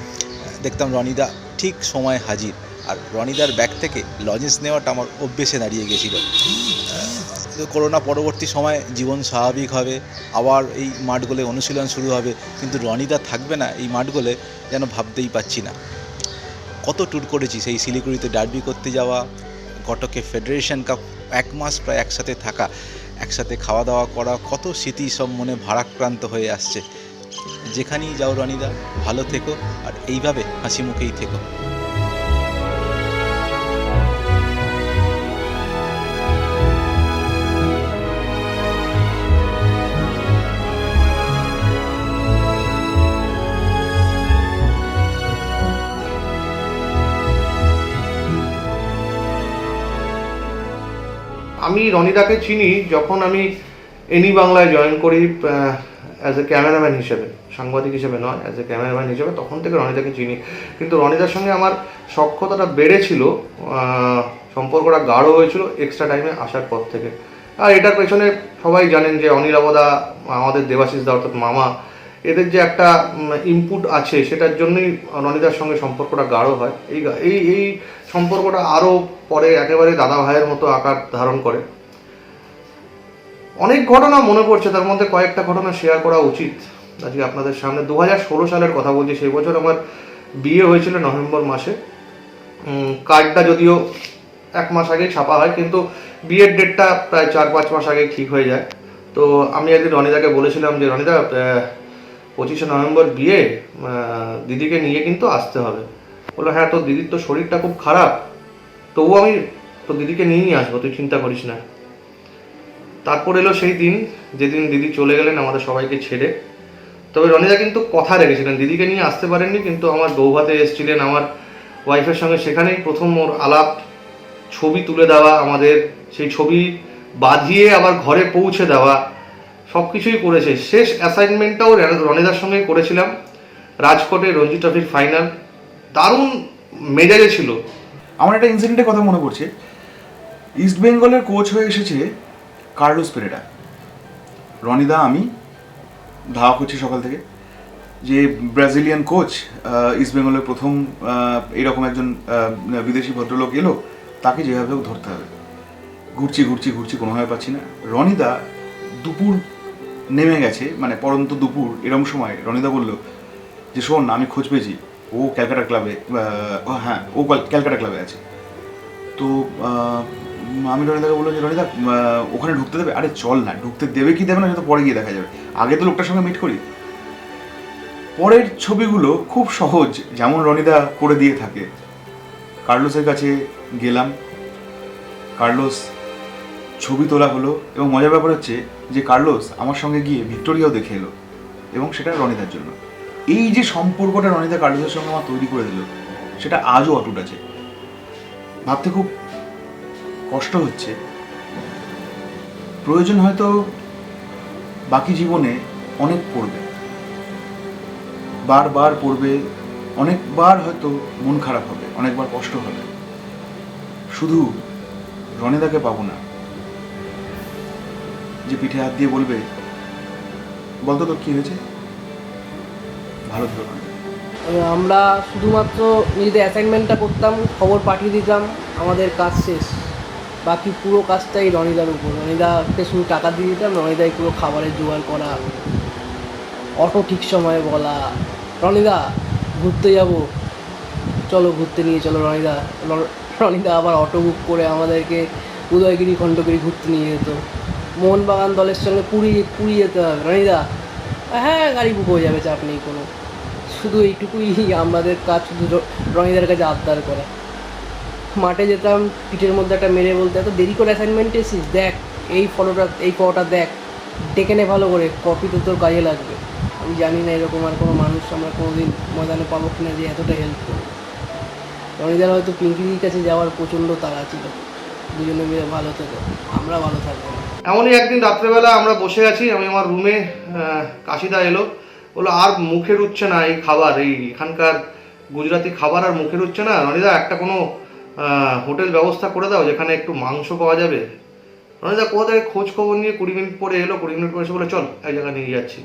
দেখতাম রনিদা ঠিক সময় হাজির। আর রনিদার ব্যাগ থেকে লজেন্স নেওয়াটা আমার অভ্যেসে দাঁড়িয়ে গেছিল। করোনা পরবর্তী সময় জীবন স্বাভাবিক হবে, আবার এই মাঠগুলো অনুশীলন শুরু হবে, কিন্তু রনিদা থাকবে না এই মাঠগুলো যেন ভাবতেই পাচ্ছি না। কত ট্যুর করেছি, সেই শিলিগুড়িতে ডার্বি করতে যাওয়া, কটকে ফেডারেশন কাপ, 1 মাস প্রায় একসাথে থাকা, একসাথে খাওয়া দাওয়া করা, কত স্মৃতি সব মনে ভারাক্রান্ত হয়ে আসছে। যেখানেই যাও রনিদা, ভালো থেকো আর এইভাবে হাসি মুখেই থেকো। আমি রনিদাকে চিনি যখন আমি এনি বাংলায় জয়েন করি অ্যাজ এ ক্যামেরাম্যান হিসেবে, সাংবাদিক হিসেবে নয়, অ্যাজ এ ক্যামেরাম্যান হিসেবে। তখন থেকে রনিদাকে চিনি, কিন্তু রনিদার সঙ্গে আমার সখ্যতাটা বেড়েছিল, সম্পর্কটা গাঢ় হয়েছিল এক্সট্রা টাইমে আসার পর থেকে। আর এটার পেছনে সবাই জানেন যে অনিল আবদা, আমাদের দেবাশিস দা অর্থাৎ মামা, এদের যে একটা ইনপুট আছে, সেটার জন্যই রনিদার সঙ্গে সম্পর্কটা গাঢ় হয়। এই সম্পর্কটা আরও পরে একেবারে দাদা ভাইয়ের মতো আকার ধারণ করে। অনেক ঘটনা মনে পড়ছে, তার মধ্যে কয়েকটা ঘটনা শেয়ার করা উচিত আজকে আপনাদের সামনে। 2016 সালের কথা বলছি। সেই বছর আমার বিয়ে হয়েছিল নভেম্বর মাসে। কার্ডটা যদিও 1 মাস আগেই ছাপা হয়, কিন্তু বিয়ের ডেটটা প্রায় 4-5 মাস আগে ঠিক হয়ে যায়। তো আমি একদিন রনিদাকে বলেছিলাম যে রনিদা, 25শে নভেম্বর বিয়ে, দিদিকে নিয়ে কিন্তু আসতে হবে। বললো হ্যাঁ, তোর দিদির তো শরীরটা খুব খারাপ, তবুও আমি তো দিদিকে নিয়েই আসবো, তুই চিন্তা করিস না। তারপর এলো সেই দিন যেদিন দিদি চলে গেলেন আমাদের সবাইকে ছেড়ে। তবে রনিদা কিন্তু কথা রেখেছিলেন, দিদিকে নিয়ে আসতে পারেননি, কিন্তু আমার বৌভাতে এসেছিলেন আমার ওয়াইফের সঙ্গে। সেখানেই প্রথম ওর আলাপ, ছবি তুলে দেওয়া আমাদের, সেই ছবি বাঁধিয়ে আবার ঘরে পৌঁছে দেওয়া, সব কিছুই করেছে। শেষ অ্যাসাইনমেন্টটাও রনিদার সঙ্গেই করেছিলাম, রাজকোটে রঞ্জি ট্রফির ফাইনাল। দারুণ মেজাজে ছিল। আমার একটা ইনসিডেন্টের কথা মনে পড়ছে। ইস্ট বেঙ্গলের কোচ হয়ে এসেছে কার্লোস পেরেরা। রনিদা আমি ধাওয়া করছি সকাল থেকে যে ব্রাজিলিয়ান কোচ, ইস্ট বেঙ্গলের প্রথম এরকম একজন বিদেশি ভদ্রলোক এলো, তাকে যেভাবে হোক ধরতে হবে। ঘুরছি ঘুরছি ঘুরছি, কোনোভাবে পাচ্ছি না। রনিদা দুপুর নেমে গেছে, মানে পরন্ত দুপুর, এরকম সময় রনিদা বলল যে শোন, আমি খোঁজ পেয়েছি, ও ক্যালকাটা ক্লাবে, হ্যাঁ ও ক্যালকাটা ক্লাবে আছে। তো আমি রনিদাকে বললাম যে রনিদা, ওখানে ঢুকতে দেবে? আরে চল না। ঢুকতে দেবে কি দেবে না সেটা পরে গিয়ে দেখা যাবে, আগে তো লোকটার সঙ্গে মিট করি। পরের ছবিগুলো খুব সহজ, যেমন রনিদা করে দিয়ে থাকে। কার্লোসের কাছে গেলাম, কার্লোস ছবি তোলা হলো, এবং মজার ব্যাপার হচ্ছে যে কার্লোস আমার সঙ্গে গিয়ে ভিক্টোরিয়াও দেখে এলো, এবং সেটা রনিদার জন্য। এই যে সম্পর্কটা রনিদা কার্লোসের সঙ্গে আমার তৈরি করে দিল, সেটা আজও অটুট আছে। ভাবতে খুব কষ্ট হচ্ছে। প্রয়োজন হয়তো বাকি জীবনে অনেক পড়বে, বারবার পড়বে, অনেকবার হয়তো মন খারাপ হবে, অনেকবার কষ্ট হবে, শুধু রনিদাকে পাবো না যে পিঠে হাত দিয়ে বলবে বলতো তোর কি হয়েছে, ভালো থেকো। আমরা শুধুমাত্র নিজেদের অ্যাসাইনমেন্টটা করতাম, খবর পাঠিয়ে দিতাম, আমাদের কাজ শেষ। বাকি পুরো কাজটাই রনিদার উপর। রনিদাকে শুধু টাকা দিয়ে দিতাম, রনিদাই পুরো খাবারের জোগাড় করা, অটো ঠিক সময়ে বলা, রনিদা ঘুরতে যাব, চলো ঘুরতে নিয়ে চলো রনিদা। রনিদা আবার অটো বুক করে আমাদেরকে উদয়গিরি খণ্ডগিরি ঘুরতে নিয়ে যেত। মোহনবাগান দলের সঙ্গে পুরী যেতে হবে, রনিদা হ্যাঁ গাড়ি বুক হয়ে যাবে, চাপ নেই কোনো। শুধু এইটুকুই আমাদের কাজ, শুধু রনিদার কাছে আবদার করা। মাঠে যেতাম, পিঠের মধ্যে একটা মেরে বলতে, এত দেরি করে অ্যাসাইনমেন্ট এসিস, দেখ এই ফটোটা দেখ, ডেকে নে ভালো করে, কপি তো তোর কাজে লাগবে। আমি জানি না এরকম আর কোনো মানুষ আমরা কোনোদিন ময়দানে পাবো কিনা যে এতটা হেল্প করবে। রনিদার হয়তো পিঙ্কিদির কাছে যাওয়ার প্রচণ্ড তাড়া ছিল, দুজনে মিলে ভালো থেকো, আমরা ভালো থাকবো। এমনই একদিন রাত্রেবেলা আমরা বসে আছি, আমি আমার রুমে, কাশিদা এলো, বললো আর মুখে রুচ্ছে না এই খাবার, এই এখানকার গুজরাটি খাবার আর মুখে রুচ্ছে না, রনিদা একটা কোনো হোটেল ব্যবস্থা করে দাও যেখানে একটু মাংস পাওয়া যাবে। রনিদা কোথায় খোঁজ খবর নিয়ে 20 মিনিট পরে এলো, 20 মিনিট পরে এসে বলে চল এক জায়গায় নিয়ে যাচ্ছি।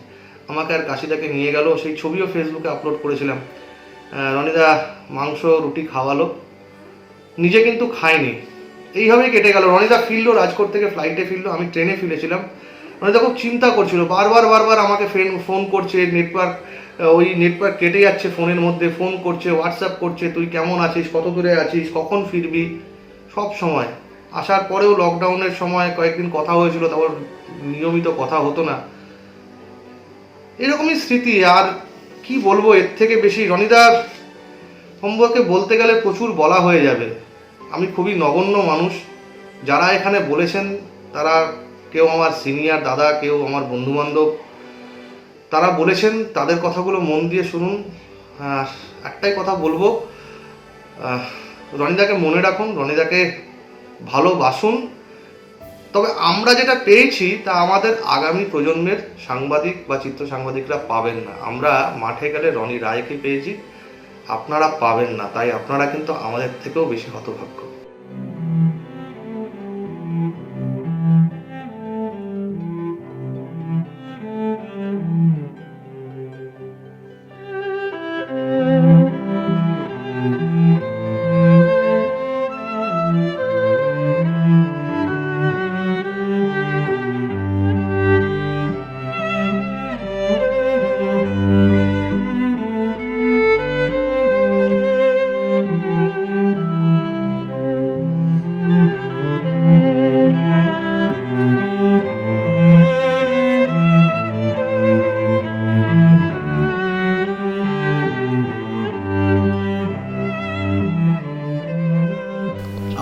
আমাকে আর কাশিদাকে নিয়ে গেল, সেই ছবিও ফেসবুকে আপলোড করেছিলাম। রনিদা মাংস রুটি খাওয়ালো, নিজে কিন্তু খায়নি। এইভাবেই কেটে গেল। রনিদা ফিরলো, রাজকোট থেকে ফ্লাইটে ফিরলো, আমি ট্রেনে ফিরেছিলাম। রনিদা খুব চিন্তা করছিল, বারবার আমাকে ফোন করছে, নেটওয়ার্ক কেটে যাচ্ছে, ফোনের মধ্যে ফোন করছে, হোয়াটসঅ্যাপ করছে, তুই কেমন আছিস, কত দূরে আছিস, কখন ফিরবি, সব সময়। আসার পরেও লকডাউনের সময় কয়েকদিন কথা হয়েছিল, তারপর নিয়মিত কথা হতো না। এরকমই স্মৃতি, আর কি বলবো এর থেকে বেশি। রনিদার সম্পর্কে বলতে গেলে প্রচুর বলা হয়ে যাবে। আমি খুবই নগণ্য মানুষ, যারা এখানে বলেছেন তারা কেউ আমার সিনিয়র দাদা, কেউ আমার বন্ধুবান্ধব, তারা বলেছেন, তাদের কথাগুলো মন দিয়ে শুনুন। একটাই কথা বলবো, রনিদাকে মনে রাখুন, রনিদাকে ভালোবাসুন। তবে আমরা যেটা পেয়েছি তা আমাদের আগামী প্রজন্মের সাংবাদিক বা চিত্র সাংবাদিকরা পাবেন না। আমরা মাঠে গেলে রনি রায়কে পেয়েছি, আপনারা পাবেন না। তাই আপনারা কিন্তু আমাদের থেকেও বেশি হতভাগ্য।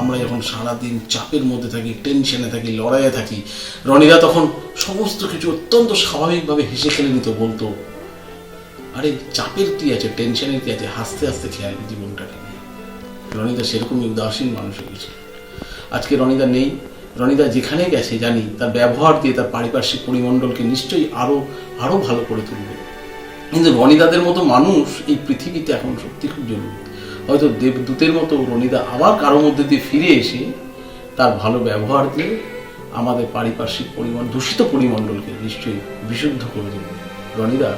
আমরা যখন সারাদিন চাপের মধ্যে থাকি, টেনশনে থাকি, লড়াইয়ে থাকি, রনিদা তখন সমস্ত কিছু অত্যন্ত স্বাভাবিকভাবে হেসে খেলে নিত, বলতো আরে চাপের কি আছে, টেনশনের কি আছে, হাসতে হাসতে খেয়াল জীবনটাকে নিয়ে। রনিদা সেরকমই উদাসীন মানুষ হয়ে গেছে। আজকে রনিদা নেই। রনিদা যেখানে গেছে জানি তার ব্যবহার দিয়ে তার পারিপার্শ্বিক পরিমণ্ডলকে নিশ্চয়ই আরো ভালো করে তুলবে। কিন্তু রনিদাদের মতো মানুষ এই পৃথিবীতে এখন সত্যি খুব জরুরি। হয়তো দেবদূতের মতো রনিদা আবার কারো মধ্যে দিয়ে ফিরে এসে তার ভালো ব্যবহার দিয়ে আমাদের পারিপার্শ্বিক দূষিত পরিমণ্ডলকে নিশ্চয়ই বিশুদ্ধ করে দেবে। রনিদা,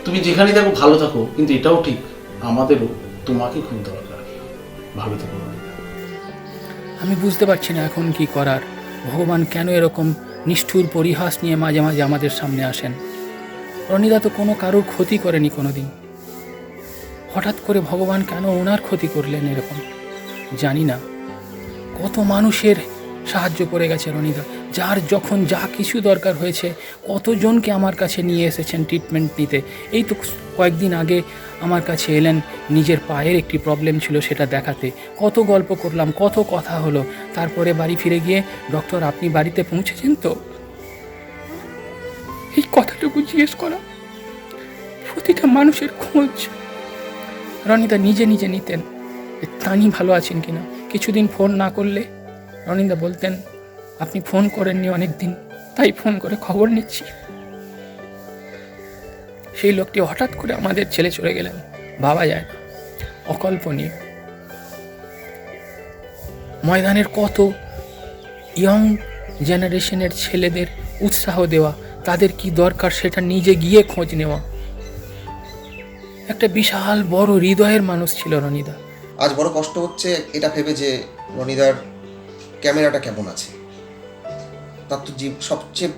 তুমি যেখানে থাকো ভালো থাকো, কিন্তু এটাও ঠিক আমাদেরও তোমাকে খুব দরকার। ভালো থাকো রনিদা। আমি বুঝতে পারছি না এখন কি করার। ভগবান কেন এরকম নিষ্ঠুর পরিহাস নিয়ে মাঝে মাঝে আমাদের সামনে আসেন। রনিদা তো কোনো কারোর ক্ষতি করেনি কোনোদিন, হঠাৎ করে ভগবান কেন ওনার ক্ষতি করলেন এরকম জানি না। কত মানুষের সাহায্য করে গেছে রনিদা, যার যখন যা কিছু দরকার হয়েছে কতজনকে আমার কাছে নিয়ে এসেছেন ট্রিটমেন্ট নিতে। এই তো কয়েকদিন আগে আমার কাছে এলেন, নিজের পায়ের একটি প্রবলেম ছিল সেটা দেখাতে। কত গল্প করলাম, কত কথা হলো। তারপরে বাড়ি ফিরে গিয়ে, ডক্টর আপনি বাড়িতে পৌঁছেছেন তো, এই কথাটুকু জিজ্ঞেস করা। প্রতিটা মানুষের খোঁজ রনিদা নিজে নিজে নিতেন, তানি ভালো আছেন কিনা। কিছুদিন ফোন না করলে রনিদা বলতেন আপনি ফোন করেননি অনেক দিন, তাই ফোন করে খবর নিচ্ছি। সেই লোকটি হঠাৎ করে আমাদের ছেলে চলে গেলেন, ভাবা যায় না, অকল্পনীয়। ময়দানের কত ইয়ং জেনারেশনের ছেলেদের উৎসাহ দেওয়া, তাদের কি দরকার সেটা নিজে গিয়ে খোঁজ নেওয়া। একটা বিশাল বড় হৃদয়ের মানুষ ছিল রনিদা। আজ বড় কষ্ট হচ্ছে এটা ভেবে যে রনিদার ক্যামেরাটা কেমন আছে। তার তো সবচেয়ে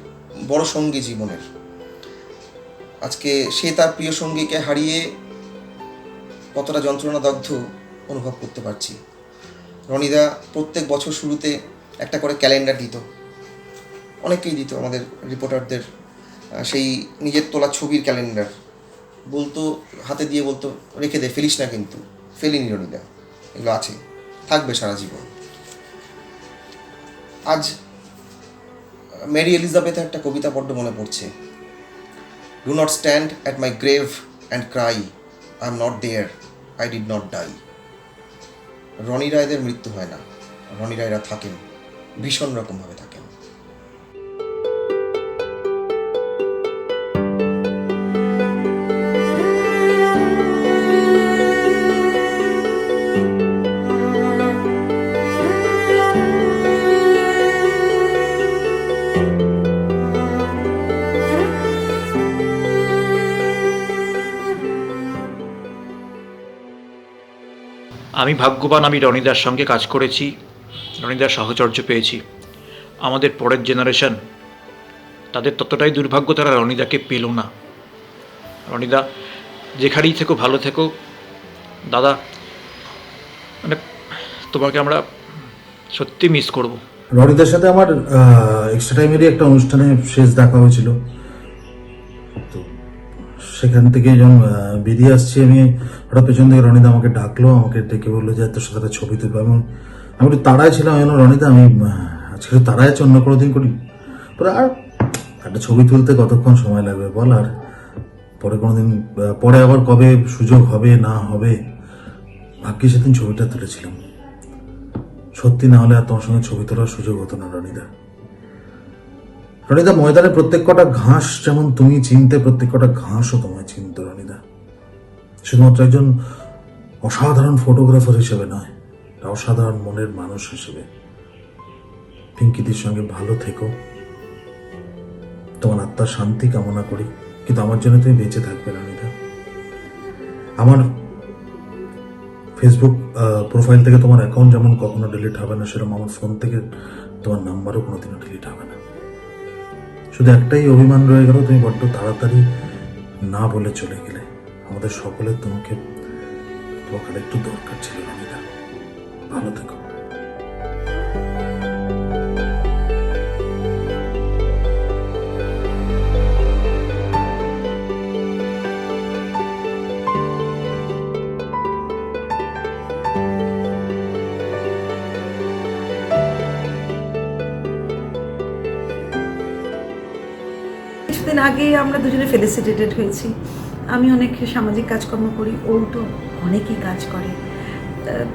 বড় সঙ্গী জীবনের। আজকে সে তার প্রিয় সঙ্গীকে হারিয়ে কতটা যন্ত্রণাদগ্ধ অনুভব করতে পারছি। রনিদা প্রত্যেক বছর শুরুতে একটা করে ক্যালেন্ডার দিত, অনেকেই দিত আমাদের রিপোর্টারদের সেই নিজের তোলা ছবির ক্যালেন্ডার, বলতো হাতে দিয়ে বলতো রেখে দে, ফেলিস না, কিন্তু ফেলিনি রনিদা, এগুলো আছে, থাকবে সারা জীবন। আজ মেরি এলিজাবেথের একটা কবিতা বড্ড মনে পড়ছে, do not stand at my grave and cry, I am not there, I did not die. Rony রায়দের মৃত্যু হয় না, রনি রায়রা থাকেন, ভীষণ রকমভাবে থাকেন। আমি ভাগ্যবান, আমি রনিদার সঙ্গে কাজ করেছি, রনিদার সাহচর্য পেয়েছি। আমাদের পরের জেনারেশন, তাদের ততটাই দুর্ভাগ্য, তারা রনিদাকে পেল না। রনিদা যেখানেই থেকো ভালো থেকো দাদা, মানে তোমাকে আমরা সত্যি মিস করব। রনিদার সাথে আমার এক্সট্রা টাইমেরই একটা অনুষ্ঠানে শেষ দেখা হয়েছিল, তো সেখান থেকে যখন বেরিয়ে আসছি আমি, হঠাৎ পেছন থেকে রনিদা আমাকে ডাকলো, আমাকে ডেকে বললো যে তোর সাথে একটা ছবি তুলবো। এবং আমি একটু তাড়ায় ছিলাম, রনিদা আমি আজকে তাড়ায় আছে, অন্য কোনো দিন করি। পরে আর একটা ছবি তুলতে কতক্ষণ সময় লাগবে বল, আর পরে কোনোদিন, পরে আবার কবে সুযোগ হবে না হবে, ভাগ্যে সেদিন ছবিটা তুলেছিলাম। সত্যি না হলে আর তোমার সঙ্গে ছবি তোলার সুযোগ হতো না রনিদা। রনিদা ময়দানে প্রত্যেক কটা ঘাস যেমন তুমি চিনতে, প্রত্যেক কটা ঘাসও তোমায় চিনত রনিদা। শুধুমাত্র একজন অসাধারণ ফটোগ্রাফার হিসেবে নয়, অসাধারণ মনের মানুষ হিসেবে। পিঙ্কিদির সঙ্গে ভালো থেকো, তোমার আত্মার শান্তি কামনা করি, কিন্তু আমার জন্য তুমি বেঁচে থাকবে রনিদা। আমার ফেসবুক প্রোফাইল থেকে তোমার অ্যাকাউন্ট যেমন কখনো ডিলিট হবে না, সেরকম আমার ফোন থেকে তোমার নাম্বারও কোনোদিনও ডিলিট হবে না। শুধু একটাই অভিমান রয়ে গেল, তুমি বড্ড তাড়াতাড়ি না বলে চলে গেলে। আমাদের সকলের তোমাকে একটু দরকার ছিল রনিদা। ভালো থেকো। কিছুদিন আগেই আমরা দুজনে ফেলিসিটেটেড হয়েছি। আমি অনেক সামাজিক কাজকর্ম করি, ও তো অনেকই কাজ করে,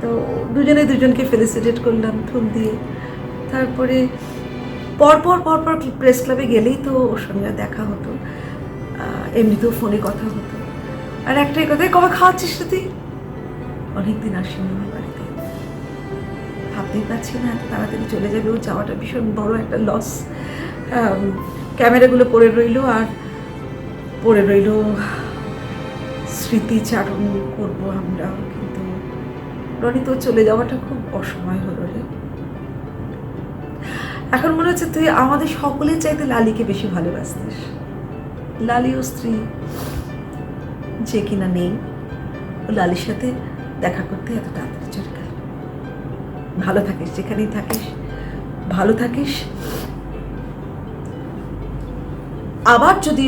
তো দুজনে দুজনকে ফেলিসিটেট করলাম ফুল দিয়ে। তারপরে পরপর প্রেস ক্লাবে গেলেই তো ওর সঙ্গে দেখা হতো, এমনিতেও ফোনে কথা হতো। আর একটাই কথাই, কবে খাওয়াচ্ছিস তুই? অনেকদিন আসিনি আমার বাড়িতে, ভাবতেই পারছি না এত তাড়াতাড়ি চলে যাবে। ও যাওয়াটা ভীষণ বড় একটা লস। ক্যামেরাগুলো পড়ে রইল, আর পড়ে রইল স্মৃতিচারণ করবো আমরা, কিন্তু রনি তো চলে যাওয়াটা খুব অসময় হলো রে। এখন মনে হচ্ছে তুই আমাদের সকলের চাইতে লালিকে বেশি ভালোবাসতিস। লালি ও স্ত্রী যে কিনা নেই, ও লালির সাথে দেখা করতে এত তাড়াতাড়ি চলে গেল। ভালো থাকিস, যেখানেই থাকিস ভালো থাকিস। আবার যদি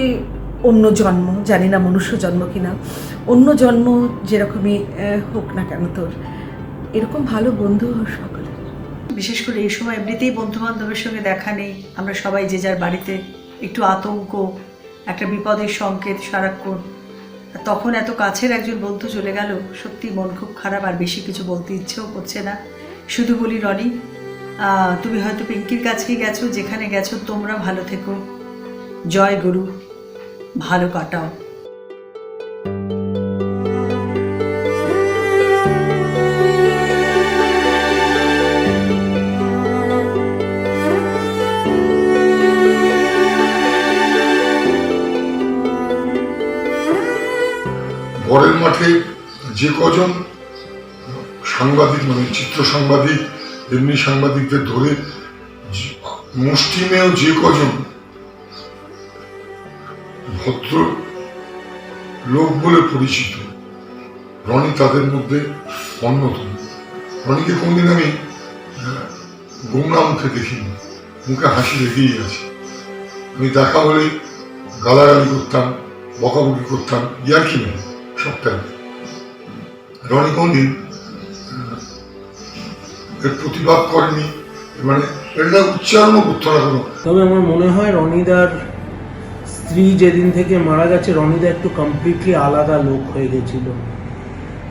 অন্য জন্ম, জানি না মনুষ্য জন্ম কিনা, অন্য জন্ম যেরকমই হোক না কেন তোর, এরকম ভালো বন্ধু সকলের। বিশেষ করে এই সময় এমনিতেই বন্ধুবান্ধবের সঙ্গে দেখা নেই, আমরা সবাই যে যার বাড়িতে, একটু আতঙ্ক, একটা বিপদের সংকেত সারাক্ষণ। তখন এত কাছের একজন বন্ধু চলে গেল, সত্যি মন খুব খারাপ। আর বেশি কিছু বলতে ইচ্ছেও করছে না, শুধু বলি রনি, তুমি হয়তো পিঙ্কির কাছেই গেছো, যেখানে গেছো তোমরা ভালো থেকো, জয় গুরু, ভালো কাটাও। বরের মাঠে যে কজন সাংবাদিক, মানে চিত্র সাংবাদিক, এমনি সাংবাদিকদের ধরে মুষ্টিমেয় যে কজন ভদ্র লোক বলে পরিচিত, রনি তাদের মধ্যে অন্যতম। রনিকে কোনদিন আমি গোমরা মুখে দেখিনি, মুখে হাসি লেগেই আছে। আমি দেখা হলে গালাগালি করতাম, বকাবকি করতাম, ইয়ার্কি নেই সবটাই। রনি কোনদিন এর প্রতিবাদ করেনি, মানে এটা উচ্চারণও করতো না কোনো। তবে আমার মনে হয় রনিদার স্ত্রী যেদিন থেকে মারা গেছে, রনিদা একটু কমপ্লিটলি আলাদা লোক হয়ে গেছিল,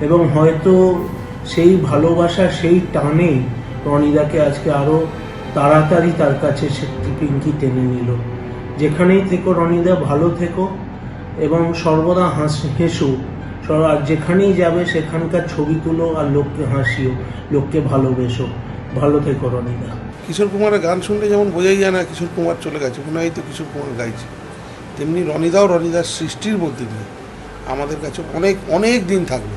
এবং হয়তো সেই ভালোবাসা, সেই টানে রনিদাকে আজকে আরও তাড়াতাড়ি তার কাছে সে পিঙ্কি টেনে নিল। যেখানেই থেকো রনিদা, ভালো থেকো এবং সর্বদা হেসো, আর যেখানেই যাবে সেখানকার ছবি তুলো আর লোককে হাসিও, লোককে ভালোবেসো। ভালো থেকো রনিদা। কিশোর কুমারের গান শুনলে যেমন বোঝাই যায় না কিশোর কুমার চলে গেছে, মনে হয় তো কিশোর কুমার গাইছে, তেমনি রনিদাও রনিদার সৃষ্টির মধ্যে দিয়ে আমাদের কাছে অনেক অনেক দিন থাকবে।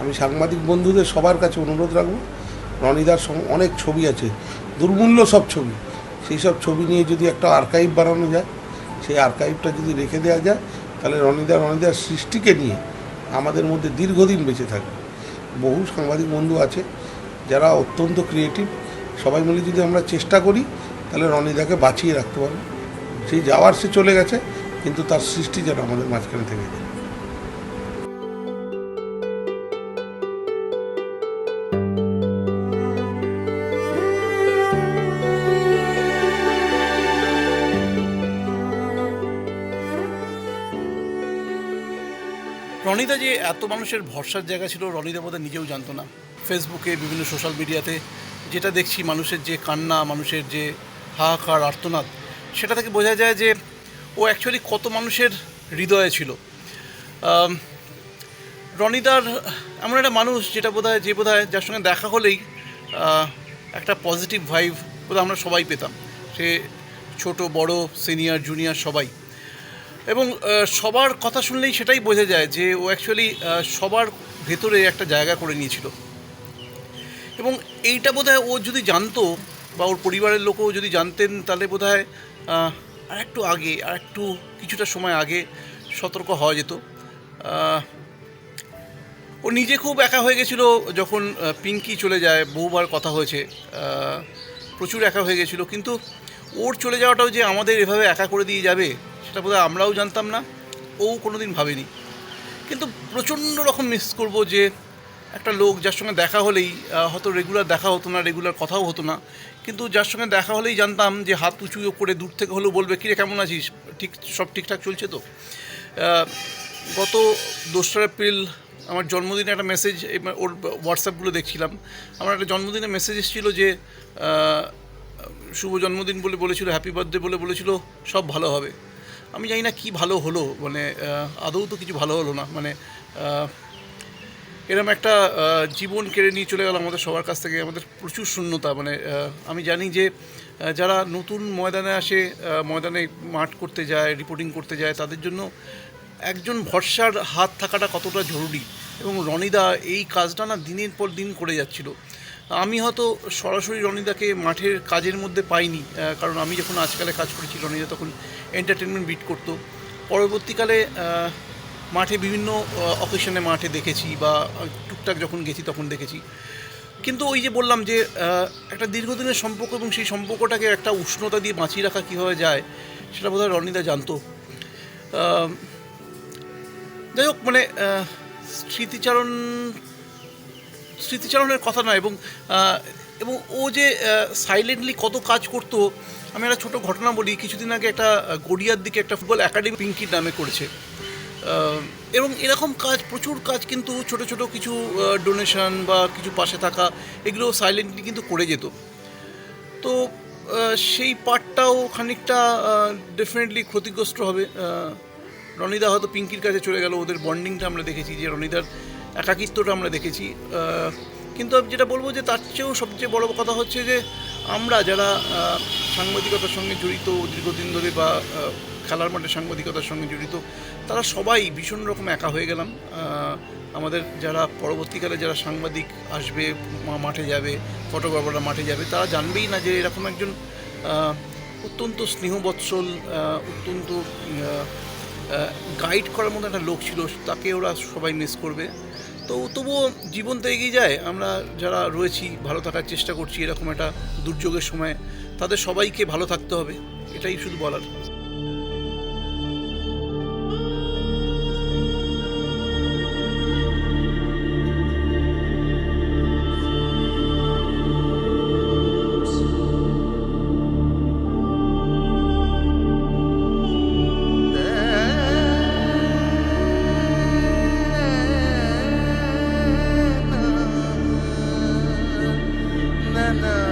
আমি সাংবাদিক বন্ধুদের সবার কাছে অনুরোধ রাখবো, রনিদার অনেক ছবি আছে, দুর্মূল্য সব ছবি, সেই সব ছবি নিয়ে যদি একটা আর্কাইভ বানানো যায়, সেই আর্কাইভটা যদি রেখে দেওয়া যায়, তাহলে রনিদার সৃষ্টিকে নিয়ে আমাদের মধ্যে দীর্ঘদিন বেঁচে থাকবে। বহু সাংবাদিক বন্ধু আছে যারা অত্যন্ত ক্রিয়েটিভ, সবাই মিলে যদি আমরা চেষ্টা করি তাহলে রনিদাকে বাঁচিয়ে রাখতে পারবো। সেই যাওয়ার সে চলে গেছে, কিন্তু তার সৃষ্টি যেন আমাদের মাঝখানে থেকে যায়। রনিদা যে এত মানুষের ভরসার জায়গা ছিল, রনিদা বোধহয় নিজেও জানতো না। ফেসবুকে, বিভিন্ন সোশ্যাল মিডিয়াতে যেটা দেখছি, মানুষের যে কান্না, মানুষের যে হাহাকার, আর্তনাদ, সেটা থেকে বোঝা যায় যে ও অ্যাকচুয়ালি কত মানুষের হৃদয়ে ছিল। রনিদার এমন একটা মানুষ যেটা বোধহয় যার সঙ্গে দেখা হলেই একটা পজিটিভ ভাইব বোধহয় আমরা সবাই পেতাম, সে ছোট বড়, সিনিয়র জুনিয়র সবাই, এবং সবার কথা শুনলেই সেটাই বোঝা যায় যে ও অ্যাকচুয়ালি সবার ভেতরে একটা জায়গা করে নিয়েছিল। এবং এইটা বোধহয় ও যদি জানতো, বা ওর পরিবারের লোকও যদি জানতেন, তাহলে বোধহয় আর একটু কিছুটা সময় আগে সতর্ক হওয়া যেত। ও নিজে খুব একা হয়ে গেছিলো যখন পিঙ্কি চলে যায়, বহুবার কথা হয়েছে, প্রচুর একা হয়ে গেছিলো, কিন্তু ওর চলে যাওয়াটাও যে আমাদের এভাবে একা করে দিয়ে যাবে সেটা বোধহয় আমরাও জানতাম না, ও কোনোদিন ভাবেনি। কিন্তু প্রচণ্ড রকম মিস করবো যে একটা লোক যার সঙ্গে দেখা হলেই, হয়তো রেগুলার দেখা হতো না, রেগুলার কথাও হতো না, কিন্তু যার সঙ্গে দেখা হলেই জানতাম যে হাত উঁচু করে দূর থেকে হলেও বলবে, কিরে কেমন আছিস, সব ঠিকঠাক চলছে তো। গত 2 এপ্রিল আমার জন্মদিনে একটা মেসেজ, ওর হোয়াটসঅ্যাপগুলো দেখছিলাম, আমার একটা জন্মদিনে মেসেজ এসেছিলো যে শুভ জন্মদিন বলে বলেছিল, হ্যাপি বার্থডে বলে বলেছিল সব ভালো হবে। আমি জানি না কী ভালো হলো, মানে আদৌ তো কিছু ভালো হলো না। মানে এরম একটা জীবন কেড়ে নিয়ে চলে গেল আমাদের সবার কাছ থেকে, আমাদের প্রচুর শূন্যতা। মানে আমি জানি যে যারা নতুন ময়দানে আসে, ময়দানে মাঠ করতে যায়, রিপোর্টিং করতে যায়, তাদের জন্য একজন ভরসার হাত থাকাটা কতটা জরুরি, এবং রনিদা এই কাজটা না দিনের পর দিন করে যাচ্ছিল। আমি হয়তো সরাসরি রনিদাকে মাঠের কাজের মধ্যে পাইনি, কারণ আমি যখন আজকালে কাজ করেছি, রনিদা তখন এন্টারটেনমেন্ট বিট করতো। পরবর্তীকালে মাঠে বিভিন্ন অকেশনে মাঠে দেখেছি, বা টুকটাক যখন গেছি তখন দেখেছি। কিন্তু ওই যে বললাম যে একটা দীর্ঘদিনের সম্পর্ক, এবং সেই সম্পর্কটাকে একটা উষ্ণতা দিয়ে বাঁচিয়ে রাখা কীভাবে যায়, সেটা বোধহয় রনিদা জানতো। যাই হোক, মানে স্মৃতিচারণের কথা নয়, এবং ও যে সাইলেন্টলি কত কাজ করতো। আমি একটা ছোটো ঘটনা বলি, কিছুদিন আগে একটা গড়িয়ার দিকে একটা ফুটবল একাডেমি পিঙ্কির নামে করেছে, এবং এরকম কাজ, প্রচুর কাজ কিন্তু ছোট ছোট কিছু ডোনেশন বা কিছু পাশে থাকা, এগুলো সাইলেন্টলি কিন্তু করে যেত। তো সেই পার্টটাও খানিকটা ডেফিনেটলি ক্ষতিগ্রস্ত হবে। রনিদা হয়তো পিঙ্কির কাছে চলে গেল, ওদের বন্ডিংটা আমরা দেখেছি, যে রনিদার একাকিত্বটা আমরা দেখেছি। কিন্তু আমি যেটা বলবো যে তার চেয়েও সবচেয়ে বড় কথা হচ্ছে যে আমরা যারা সাংবাদিকতার সঙ্গে জড়িত দীর্ঘদিন ধরে, বা খেলার মাঠে সাংবাদিকতার সঙ্গে জড়িত, তারা সবাই ভীষণ রকম একা হয়ে গেলাম। আমাদের যারা পরবর্তীকালে যারা সাংবাদিক আসবে, মাঠে যাবে, ফটোগ্রাফাররা মাঠে যাবে, তারা জানবেই না যে এরকম একজন অত্যন্ত স্নেহবৎসল, অত্যন্ত গাইড করার মতো একটা লোক ছিল, তাকে ওরা সবাই মিস করবে। তো তবুও জীবন তো এগিয়ে যায়, আমরা যারা রয়েছি ভালো থাকার চেষ্টা করছি এরকম একটা দুর্যোগের সময়, তাদের সবাইকে ভালো থাকতে হবে, এটাই শুধু বলার। na na